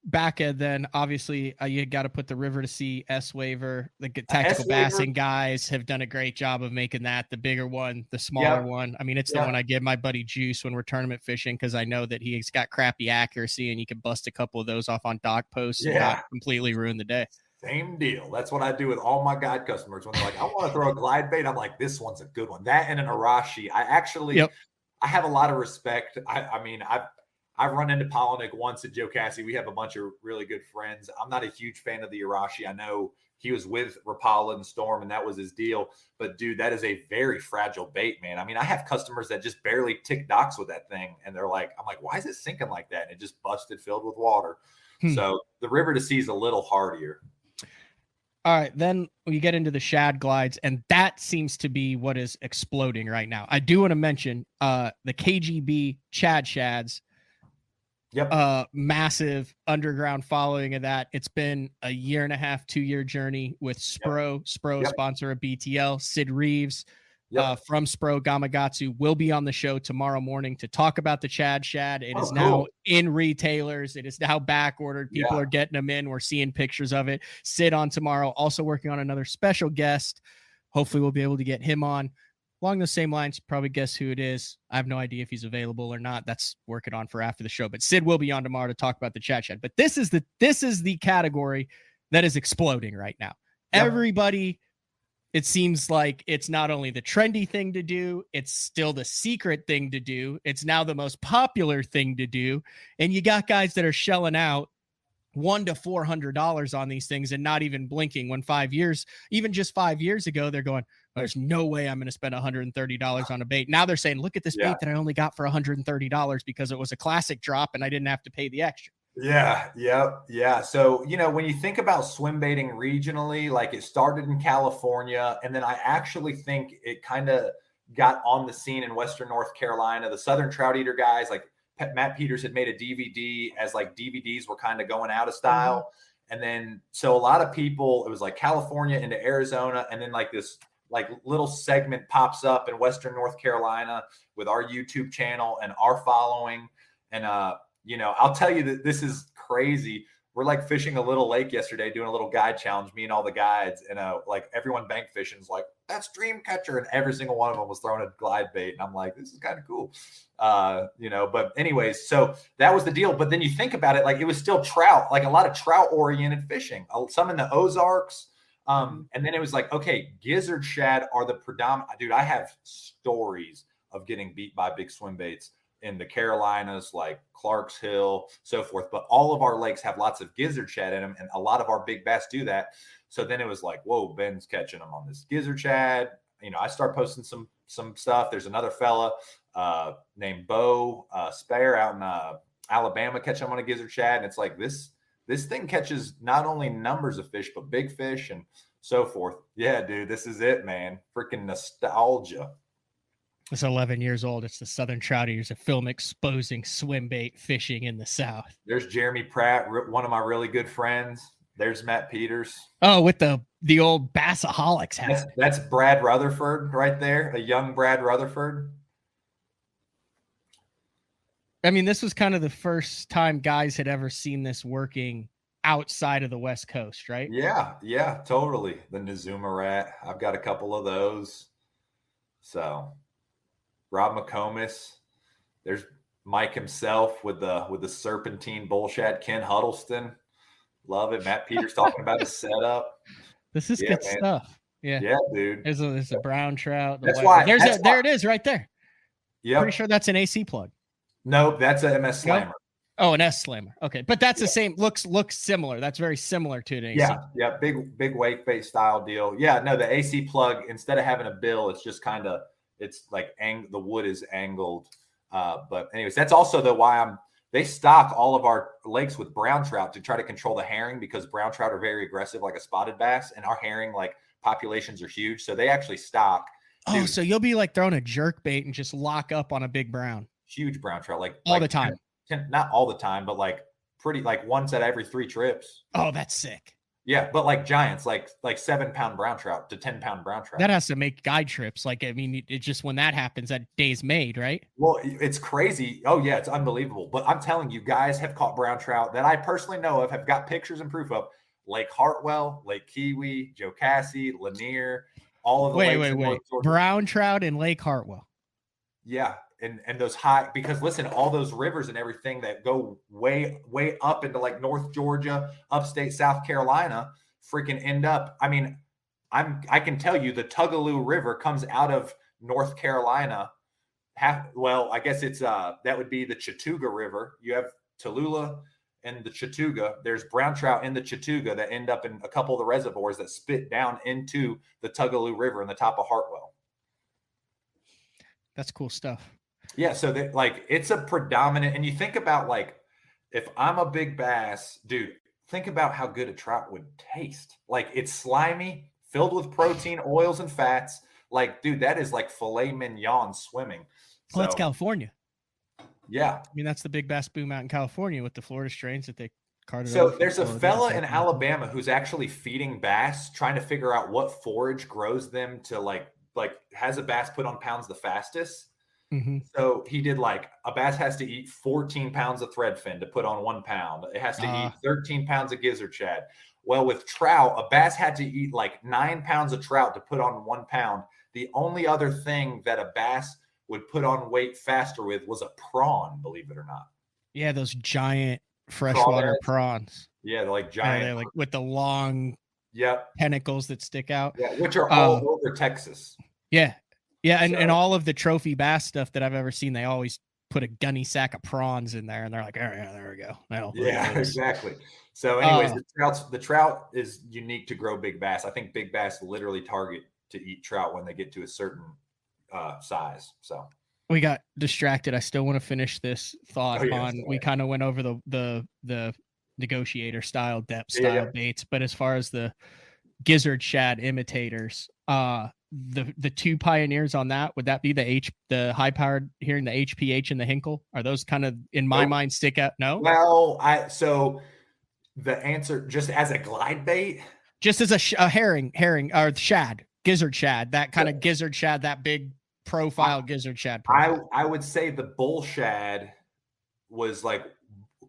back end, then obviously you got to put the River to Sea S waiver. The tactical bassing guys have done a great job of making that the bigger one, the smaller one. I mean, it's the one I give my buddy Juice when we're tournament fishing, because I know that he's got crappy accuracy and you can bust a couple of those off on dock posts and not completely ruin the day. Same deal. That's what I do with all my guide customers. When they're like, I want to throw a glide bait, I'm like, this one's a good one. That and an Arashi. I actually I have a lot of respect. I mean, I've run into Polinick once at Joe Cassie. We have a bunch of really good friends. I'm not a huge fan of the Arashi. I know he was with Rapala and Storm, and that was his deal. But, dude, that is a very fragile bait, man. I mean, I have customers that just barely tick docks with that thing, and they're like, I'm like, why is it sinking like that? And it just busted, filled with water. So the River to Sea is a little hardier. All right, then we get into the shad glides, and that seems to be what is exploding right now. I do want to mention the KGB Chad Shads. Massive underground following of that. It's been a 1.5 to 2 year journey with Spro. Spro sponsor of BTL. Sid Reeves from Spro Gamakatsu will be on the show tomorrow morning to talk about the Chad Shad. It is now in retailers. It is now back ordered. People are getting them in. We're seeing pictures of it. Sid on tomorrow, also working on another special guest. Hopefully we'll be able to get him on. Along the same lines, you probably guess who it is. I have no idea if he's available or not. That's working on for after the show. But Sid will be on tomorrow to talk about the Chat Shed. But this is the category that is exploding right now. Everybody, it seems like it's not only the trendy thing to do, it's still the secret thing to do. It's now the most popular thing to do. And you got guys that are shelling out $100 to $400 on these things and not even blinking, when 5 years, even just 5 years ago, they're going, there's no way I'm going to spend $130 on a bait. Now they're saying, look at this bait that I only got for $130 because it was a classic drop and I didn't have to pay the extra. Yeah. So, when you think about swim baiting regionally, like it started in California, and then I actually think it kind of got on the scene in Western North Carolina. The Southern Trout Eater guys, like Matt Peters, had made a DVD as like DVDs were kind of going out of style. And then, so a lot of people, it was like California into Arizona, and then like this like little segment pops up in Western North Carolina with our YouTube channel and our following. And, I'll tell you that this is crazy. We're like fishing a little lake yesterday, doing a little guide challenge, me and all the guides. And like everyone bank fishing is like, that's Dreamcatcher. And every single one of them was throwing a glide bait. And I'm like, this is kind of cool. But anyways, so that was the deal. But then you think about it, like it was still trout, like a lot of trout oriented fishing, some in the Ozarks. And then it was like, okay, gizzard shad are the predominant. Dude, I have stories of getting beat by big swim baits in the Carolinas, like Clark's Hill, so forth. But all of our lakes have lots of gizzard shad in them, and a lot of our big bass do that. So then it was like, whoa, Ben's catching them on this gizzard shad. I start posting some stuff. There's another fella named Bo Spare out in Alabama catching them on a gizzard shad, and it's like this thing catches not only numbers of fish, but big fish and so forth. Yeah, dude, this is it, man. Freaking nostalgia. It's 11 years old. It's the Southern Trout Eaters, a film exposing swim bait fishing in the South. There's Jeremy Pratt, one of my really good friends. There's Matt Peters. Oh, with the old Bassaholics hat. That's Brad Rutherford right there, a young Brad Rutherford. I mean, this was kind of the first time guys had ever seen this working outside of the West Coast, right? Yeah, totally. The Nazuma Rat. I've got a couple of those. So Rob McComas. There's Mike himself with the serpentine bullshad. Ken Huddleston. Love it. Matt Peters talking about his setup. This is good stuff. Yeah, dude. There's a brown trout. There it is right there. Yeah. Pretty sure that's an AC plug. No, that's a MS Slammer. Oh, an S Slammer. Okay, but that's the same. Looks similar. That's very similar to an AC. Yeah. Big wake bait style deal. Yeah, no, the AC plug, instead of having a bill, it's just kind of, it's like the wood is angled. But anyways, that's also why they stock all of our lakes with brown trout to try to control the herring, because brown trout are very aggressive, like a spotted bass, and our herring like populations are huge. So they actually stock. Oh, so you'll be like throwing a jerk bait and just lock up on a big brown. Huge brown trout, like all the time. not all the time, but like pretty like once at every 3 trips. Oh, that's sick. Yeah, but like giants, like 7-pound brown trout to 10-pound brown trout. That has to make guide trips. Like, I mean, it just when that happens, that day's made, right? Well, it's crazy. Oh yeah, it's unbelievable. But I'm telling you, guys have caught brown trout that I personally know of, have got pictures and proof of. Lake Hartwell, Lake Kiwi, Jocassee, Lanier, all of the lakes. Wait. Brown trout in Lake Hartwell. Yeah, and those high, because listen, all those rivers and everything that go way up into like North Georgia, upstate South Carolina, freaking end up. I mean, I can tell you the Tugaloo River comes out of North Carolina. I guess it's that would be the Chattooga River. You have Tallulah and the Chattooga. There's brown trout in the Chattooga that end up in a couple of the reservoirs that spit down into the Tugaloo River in the top of Hartwell. That's cool stuff. Yeah, so that like it's a predominant, and you think about like if I'm a big bass, dude, think about how good a trout would taste. Like it's slimy, filled with protein, oils, and fats. Like, dude, that is like filet mignon swimming. Well, that's California. Yeah. I mean, that's the big bass boom out in California with the Florida strains that they carted. So there's a fella in Alabama who's actually feeding bass, trying to figure out what forage grows them to like has a bass put on pounds the fastest. Mm-hmm. So he did like a bass has to eat 14 pounds of threadfin to put on 1 pound. It has to eat 13 pounds of gizzard shad. Well, with trout, a bass had to eat like 9 pounds of trout to put on 1 pound. The only other thing that a bass would put on weight faster with was a prawn, believe it or not. Yeah, those giant freshwater prawns. Yeah, they're like giant. They're like with the long tentacles that stick out. Yeah, which are all over Texas. Yeah. Yeah, and all of the trophy bass stuff that I've ever seen, they always put a gunny sack of prawns in there, and they're like, oh, yeah, there we go. Yeah, exactly. So anyways, the trout is unique to grow big bass. I think big bass literally target to eat trout when they get to a certain size. So we got distracted. I still want to finish this thought on. We kind of went over the negotiator style, depth style baits, but as far as the gizzard shad imitators, the 2 pioneers on that, would that be the high powered here in the HPH and the Hinkle? Are those kind of in my mind stick out? No. Well, so the answer, just as a glide bait, just as a herring or shad, gizzard shad, that kind of gizzard shad, that big profile gizzard shad profile. I would say the bull shad was like,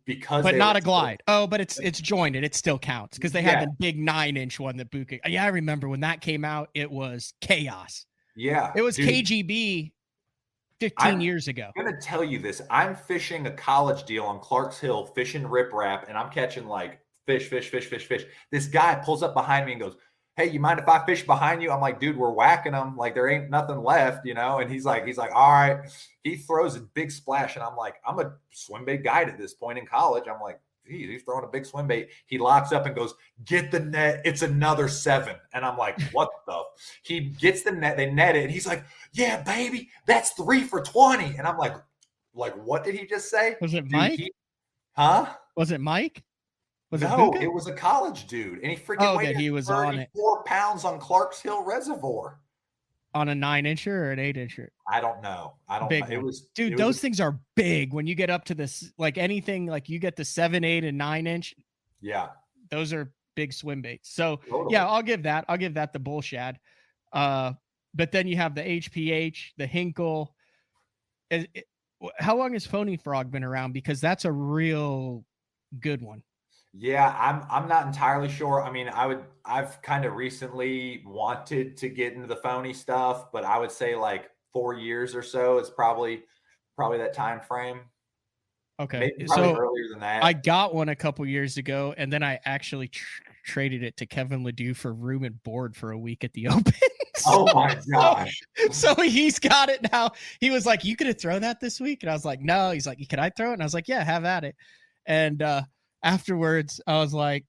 because but not a glide. But it's jointed. It still counts because they had the big 9-inch one that Buka. Yeah, I remember when that came out. It was chaos. Yeah, it was KGB 15 years ago. I'm gonna tell you this. I'm fishing a college deal on Clark's Hill, fishing riprap, and I'm catching like fish. This guy pulls up behind me and goes, "Hey, you mind if I fish behind you?" I'm like, "Dude, we're whacking them. Like there ain't nothing left, you know." And he's like, "All right." He throws a big splash, and I'm like, I'm a swim bait guide at this point in college. I'm like, geez, he's throwing a big swim bait. He locks up and goes, "Get the net. It's another 7." And I'm like, what the? He gets the net. They net it, and he's like, "Yeah, baby, that's 3 for 20." And I'm like, what did he just say? Was it Mike? Was it Mike? It was a college dude, and he freaking weighed he was on it. 4 pounds on Clark's Hill Reservoir. On a 9-incher or an 8-incher? I don't know. Big know. It was, dude. Those things are big when you get up to this. Like anything, like you get the 7, 8, and 9-inch. Yeah, those are big swim baits. So yeah, I'll give that the bull shad. But then you have the HPH, the Hinkle. How long has Phony Frog been around? Because that's a real good one. Yeah, I'm not entirely sure. I mean, I've kind of recently wanted to get into the phony stuff, but I would say like 4 years or so is probably that time frame. Okay. Maybe so earlier than that. I got one a couple years ago, and then I actually traded it to Kevin Ledoux for room and board for a week at the Open. Oh my gosh. So he's got it now. He was like, "You could throw that this week?" And I was like, "No." He's like, "Can I throw it?" And I was like, "Yeah, have at it." And afterwards, I was like,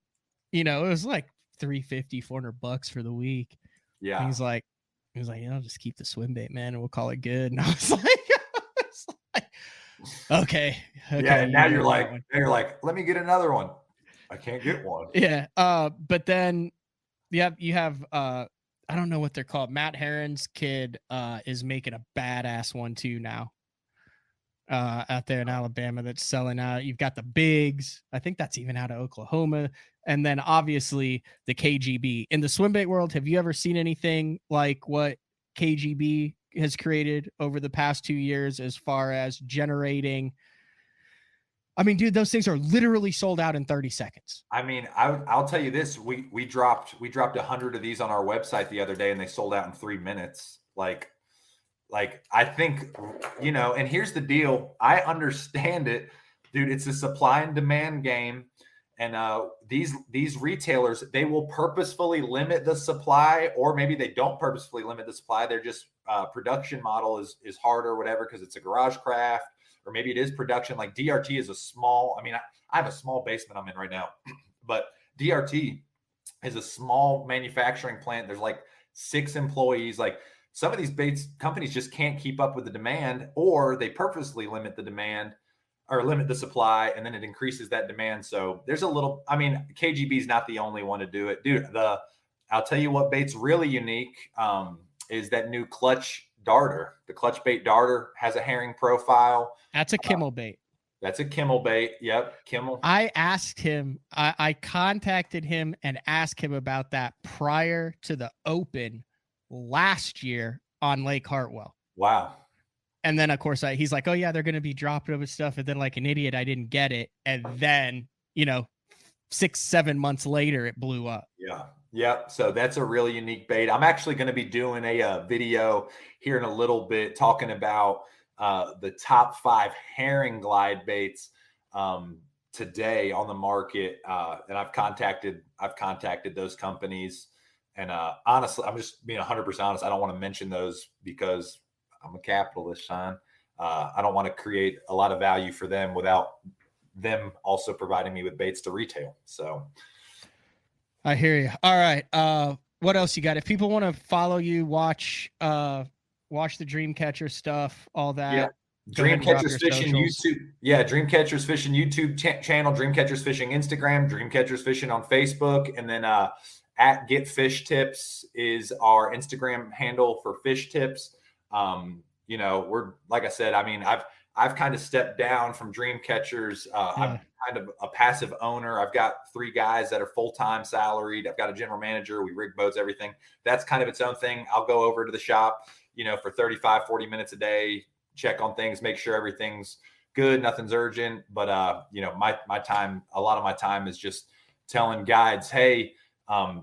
it was like $350, $400 for the week. Yeah. And he was like, just keep the swim bait, man, and we'll call it good. And I was like, okay. Yeah. And now you're like, let me get another one. I can't get one. Yeah. But then you have I don't know what they're called. Matt Herron's kid is making a badass one too now. out there in Alabama that's selling out. You've got the Bigs. I think that's even out of Oklahoma. And then obviously the KGB. In the swim bait world, have you ever seen anything like what KGB has created over the past 2 years as far as generating? I mean, dude, those things are literally sold out in 30 seconds. I mean, I'll tell you this: we dropped 100 of these on our website the other day, and they sold out in 3 minutes. Like I think, and here's the deal: I understand it, dude. It's a supply and demand game, and these retailers, they will purposefully limit the supply, or maybe they don't purposefully limit the supply. They're just production model is harder, or whatever, because it's a garage craft. Or maybe it is production. Like DRT is a small, I mean, I have a small basement I'm in right now, but DRT is a small manufacturing plant. There's like 6 employees. Like some of these baits companies just can't keep up with the demand, or they purposely limit the demand or limit the supply, and then it increases that demand. So there's a little, I mean, KGB is not the only one to do it. Dude, I'll tell you what bait's really unique is that new clutch darter. The clutch bait darter has a herring profile. That's a Kimmel bait. That's a Kimmel bait. Yep, Kimmel. I asked him, I contacted him and asked him about that prior to the Open last year on Lake Hartwell. Wow. And then, of course, he's like, oh, yeah, they're going to be dropping over stuff. And then, like an idiot, I didn't get it. And then, 6-7 months later, it blew up. Yeah. Yep. So that's a really unique bait. I'm actually going to be doing a video here in a little bit talking about the top 5 herring glide baits today on the market. And I've contacted those companies. And honestly, I'm just being 100% honest. I don't want to mention those because I'm a capitalist, son. I don't want to create a lot of value for them without them also providing me with baits to retail. So I hear you. All right. What else you got? If people want to follow you, watch the Dreamcatcher stuff, all that. Yeah. Dreamcatchers Fishing YouTube. Yeah. Dreamcatchers Fishing YouTube channel, Dreamcatchers Fishing Instagram, Dreamcatchers Fishing on Facebook. And then at Get Fish Tips is our Instagram handle for fish tips. We're, like I said, I mean, I've kind of stepped down from Dreamcatchers. I'm kind of a passive owner. I've got 3 guys that are full-time salaried. I've got a general manager. We rig boats, everything. That's kind of its own thing. I'll go over to the shop, for 35, 40 minutes a day, check on things, make sure everything's good, nothing's urgent. But, my time, a lot of my time is just telling guides, hey,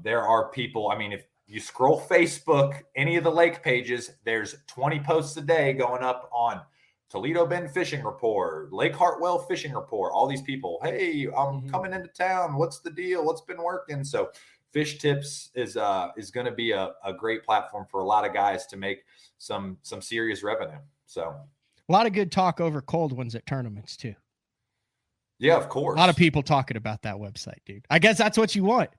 there are people. I mean, if you scroll Facebook, any of the lake pages, there's 20 posts a day going up on Toledo Bend Fishing Report, Lake Hartwell Fishing Report, all these people. Hey, I'm coming into town. What's the deal? What's been working? So Fish Tips is going to be a great platform for a lot of guys to make some serious revenue. So a lot of good talk over cold ones at tournaments too. Yeah, of course. A lot of people talking about that website, dude. I guess that's what you want.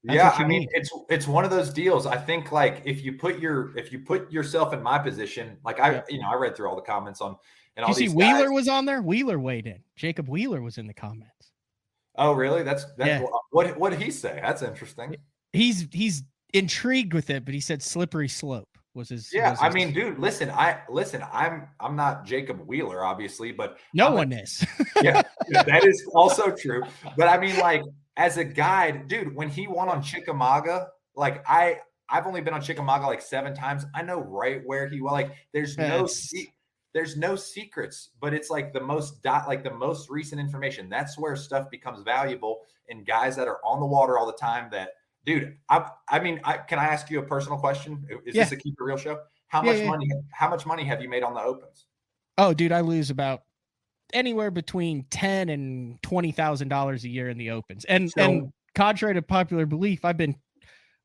That's I mean, it's one of those deals. I think like if you put yourself in my position, like I read through all the comments on, and all these. You see, guys. Wheeler was on there. Wheeler weighed in. Jacob Wheeler was in the comments. Oh, really? That's what did he say? That's interesting. He's intrigued with it, but he said slippery slope was his. Yeah, I mean, dude, listen. I'm not Jacob Wheeler, obviously, but no one is. Yeah, that is also true. But I mean, like. As a guide, dude, when he won on Chickamauga, like I've only been on Chickamauga like 7 times. I know right where he was. Like there's no secrets, but it's like the most recent information. That's where stuff becomes valuable. And guys that are on the water all the time. That, dude, can I ask you a personal question? Is this a Keep It Real show? How much money have you made on the Opens? Oh, dude, I lose about anywhere between $10,000 and $20,000 a year in the Opens. And contrary to popular belief, I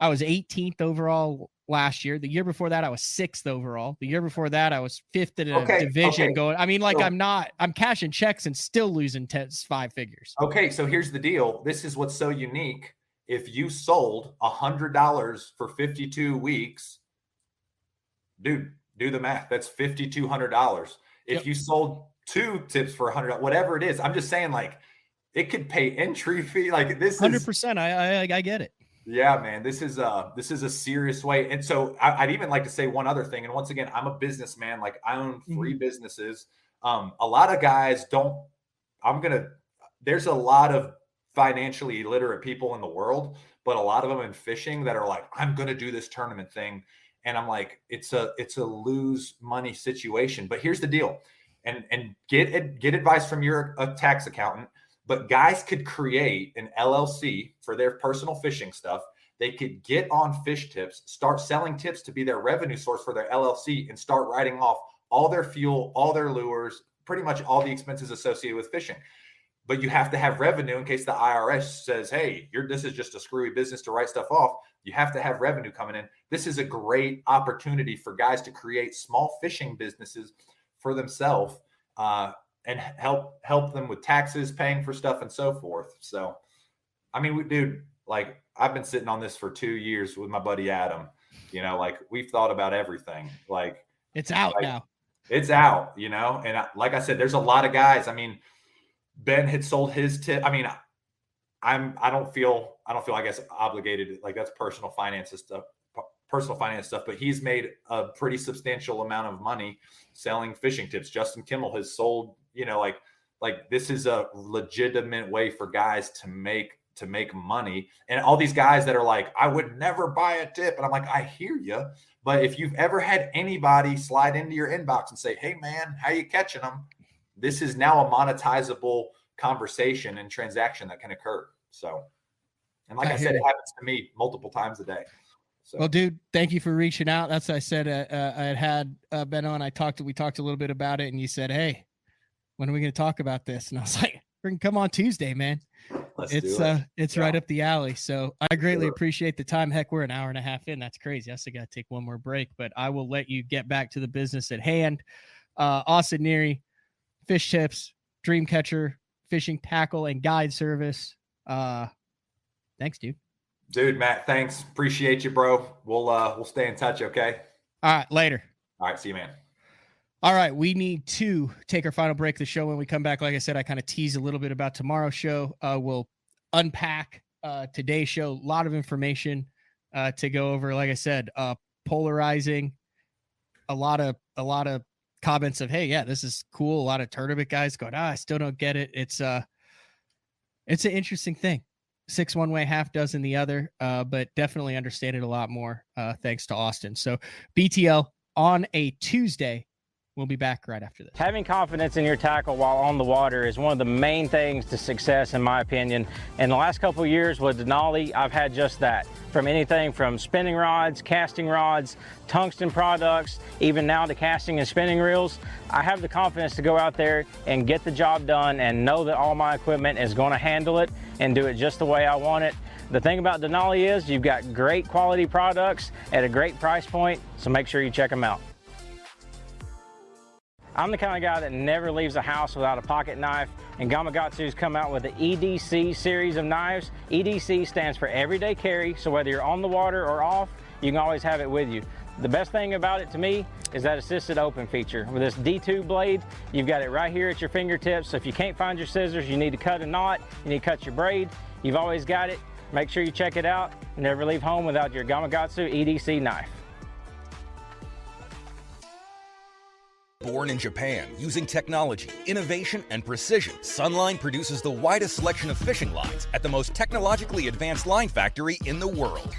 was 18th overall last year. The year before that, I was 6th overall. The year before that, I was 5th in a division going. I mean, like I'm cashing checks and still losing 5 figures. Okay. So here's the deal. This is what's so unique. If you sold $100 for 52 weeks, dude, do the math. That's $5,200. If you sold 2 tips for $100, whatever it is. I'm just saying, like, it could pay entry fee. Like this 100%. I get it. Yeah, man, this is a serious way. And so I'd even like to say one other thing. And once again, I'm a businessman. Like I own 3 businesses. A lot of guys don't. There's a lot of financially illiterate people in the world, but a lot of them in fishing that are like, I'm going to do this tournament thing. And I'm like, it's a lose money situation. But here's the deal, and get advice from your tax accountant. But guys could create an LLC for their personal fishing stuff. They could get on FISHTIPS, start selling tips to be their revenue source for their LLC, and start writing off all their fuel, all their lures, pretty much all the expenses associated with fishing. But you have to have revenue in case the IRS says, hey, this is just a screwy business to write stuff off. You have to have revenue coming in. This is a great opportunity for guys to create small fishing businesses for themselves and help them with taxes, paying for stuff, and so forth. So, I mean, dude, like, I've been sitting on this for 2 years with my buddy Adam. You know, like, we've thought about everything. Like, it's out now. It's out, you know? And like I said, there's a lot of guys. I mean, Ben had sold his tip. I mean, I don't feel, I guess, obligated. Like, that's personal finance stuff, but he's made a pretty substantial amount of money selling fishing tips. Justin Kimmel has sold, you know, like this is a legitimate way for guys to make money. And all these guys that are like, I would never buy a tip. And I'm like, I hear you. But if you've ever had anybody slide into your inbox and say, hey man, how you catching them? This is now a monetizable conversation and transaction that can occur. So, and like I said, it happens to me multiple times a day. So. Well, dude, thank you for reaching out. That's what I said. I had Ben on. We talked a little bit about it, and you said, hey, when are we going to talk about this? And I was like, we're going to come on Tuesday, man. It's right up the alley. So I greatly appreciate the time. Heck, we're an hour and a half in. That's crazy. I still got to take one more break, but I will let you get back to the business at hand. Austin NEARY, Fish Tips, Dreamcatcher, fishing tackle and guide service. Thanks, dude. Dude, Matt, thanks. Appreciate you, bro. We'll stay in touch, okay? All right, later. All right, see you, man. All right, we need to take our final break of the show. When we come back, like I said, I kind of teased a little bit about tomorrow's show. We'll unpack today's show. A lot of information to go over. Like I said, polarizing. A lot of comments of, hey, yeah, this is cool. A lot of tournament guys going, I still don't get it. It's an interesting thing. 6 one way, half dozen the other, but definitely understand it a lot more thanks to Austin. So BTL on a Tuesday. We'll be back right after this. Having confidence in your tackle while on the water is one of the main things to success, in my opinion. In the last couple of years with Denali, I've had just that. From anything from spinning rods, casting rods, tungsten products, even now to casting and spinning reels, I have the confidence to go out there and get the job done and know that all my equipment is going to handle it and do it just the way I want it. The thing about Denali is you've got great quality products at a great price point, so make sure you check them out. I'm the kind of guy that never leaves the house without a pocket knife, and Gamakatsu's come out with the EDC series of knives. EDC stands for everyday carry, so whether you're on the water or off, you can always have it with you. The best thing about it to me is that assisted open feature. With this D2 blade, you've got it right here at your fingertips, so if you can't find your scissors, you need to cut a knot, you need to cut your braid, you've always got it. Make sure you check it out. Never leave home without your Gamakatsu EDC knife. Born in Japan, using technology, innovation, and precision, Sunline produces the widest selection of fishing lines at the most technologically advanced line factory in the world.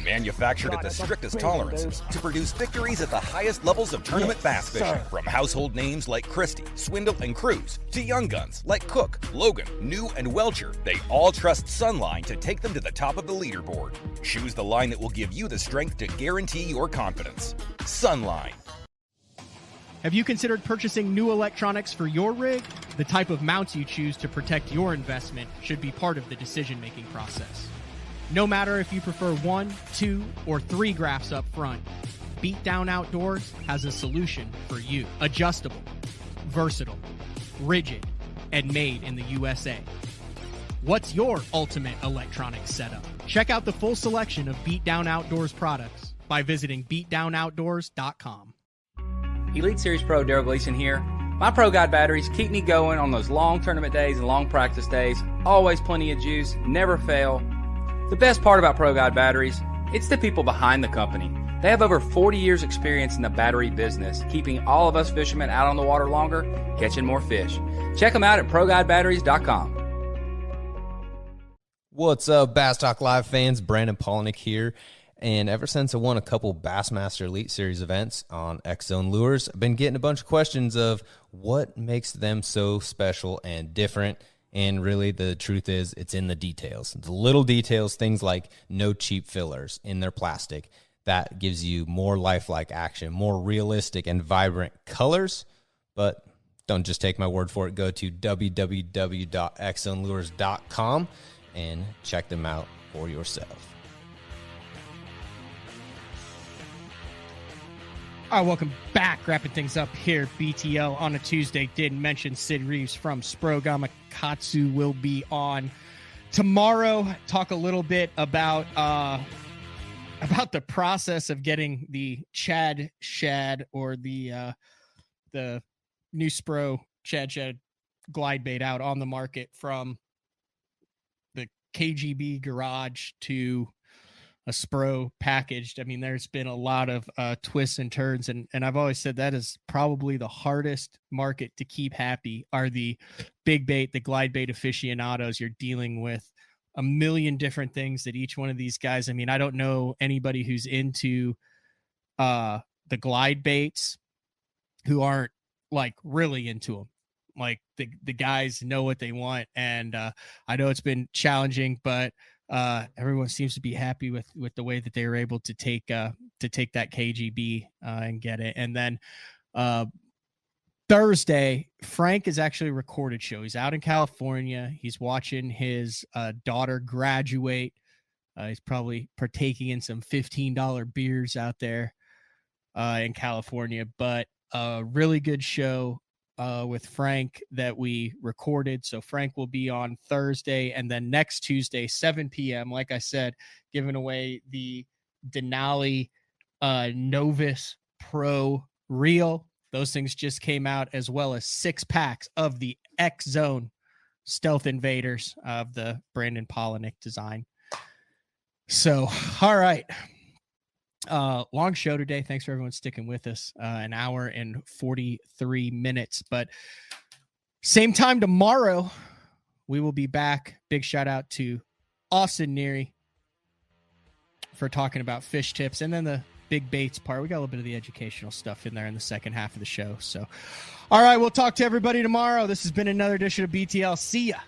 Manufactured at the strictest tolerances to produce victories at the highest levels of tournament bass fishing. From household names like Christie, Swindle, and Cruz, to young guns like Cook, Logan, New, and Welcher, they all trust Sunline to take them to the top of the leaderboard. Choose the line that will give you the strength to guarantee your confidence. Sunline. Have you considered purchasing new electronics for your rig? The type of mounts you choose to protect your investment should be part of the decision-making process. No matter if you prefer 1, 2, or 3 graphs up front, Beatdown Outdoors has a solution for you. Adjustable, versatile, rigid, and made in the USA. What's your ultimate electronics setup? Check out the full selection of Beatdown Outdoors products by visiting beatdownoutdoors.com. Elite Series Pro Daryl Gleason here. My Pro Guide batteries keep me going on those long tournament days and long practice days. Always plenty of juice, never fail. The best part about Pro Guide batteries, it's the people behind the company. They have over 40 years experience in the battery business, keeping all of us fishermen out on the water longer, catching more fish. Check them out at ProGuideBatteries.com. What's up, Bass Talk Live fans? Brandon Polnick here. And ever since I won a couple Bassmaster Elite Series events on X-Zone Lures, I've been getting a bunch of questions of what makes them so special and different. And really, the truth is, it's in the details. The little details, things like no cheap fillers in their plastic. That gives you more lifelike action, more realistic and vibrant colors. But don't just take my word for it. Go to www.xzonelures.com and check them out for yourself. All right, welcome back. Wrapping things up here, BTL on a Tuesday. Did mention Sid Reeves from Spro Gamakatsu will be on tomorrow. Talk a little bit about the process of getting the Chad Shad or the new Spro Chad Shad glide bait out on the market from the KGB garage to a Spro packaged. I mean, there's been a lot of twists and turns, and I've always said that is probably the hardest market to keep happy are the big bait, the glide bait aficionados. You're dealing with a million different things that each one of these guys, I mean, I don't know anybody who's into the glide baits who aren't like really into them. Like the guys know what they want, and I know it's been challenging, but everyone seems to be happy with the way that they were able to take that KGB and get it. And then Thursday, Frank is actually a recorded show. He's out in California. He's watching his daughter graduate. He's probably partaking in some $15 beers out there in California, but a really good show with Frank that we recorded. So Frank will be on Thursday, and then next Tuesday, 7 p.m., like I said, giving away the Denali Novus Pro Reel. Those things just came out, as well as 6 packs of the X-Zone Stealth Invaders of the Brandon Polnick design. So, all right. Long show today. Thanks for everyone sticking with us. An hour and 43 minutes. But same time tomorrow, we will be back. Big shout out to Austin NEARY for talking about fish tips, and then the big baits part. We got a little bit of the educational stuff in there in the second half of the show. So, all right, we'll talk to everybody tomorrow. This has been another edition of BTL. See ya.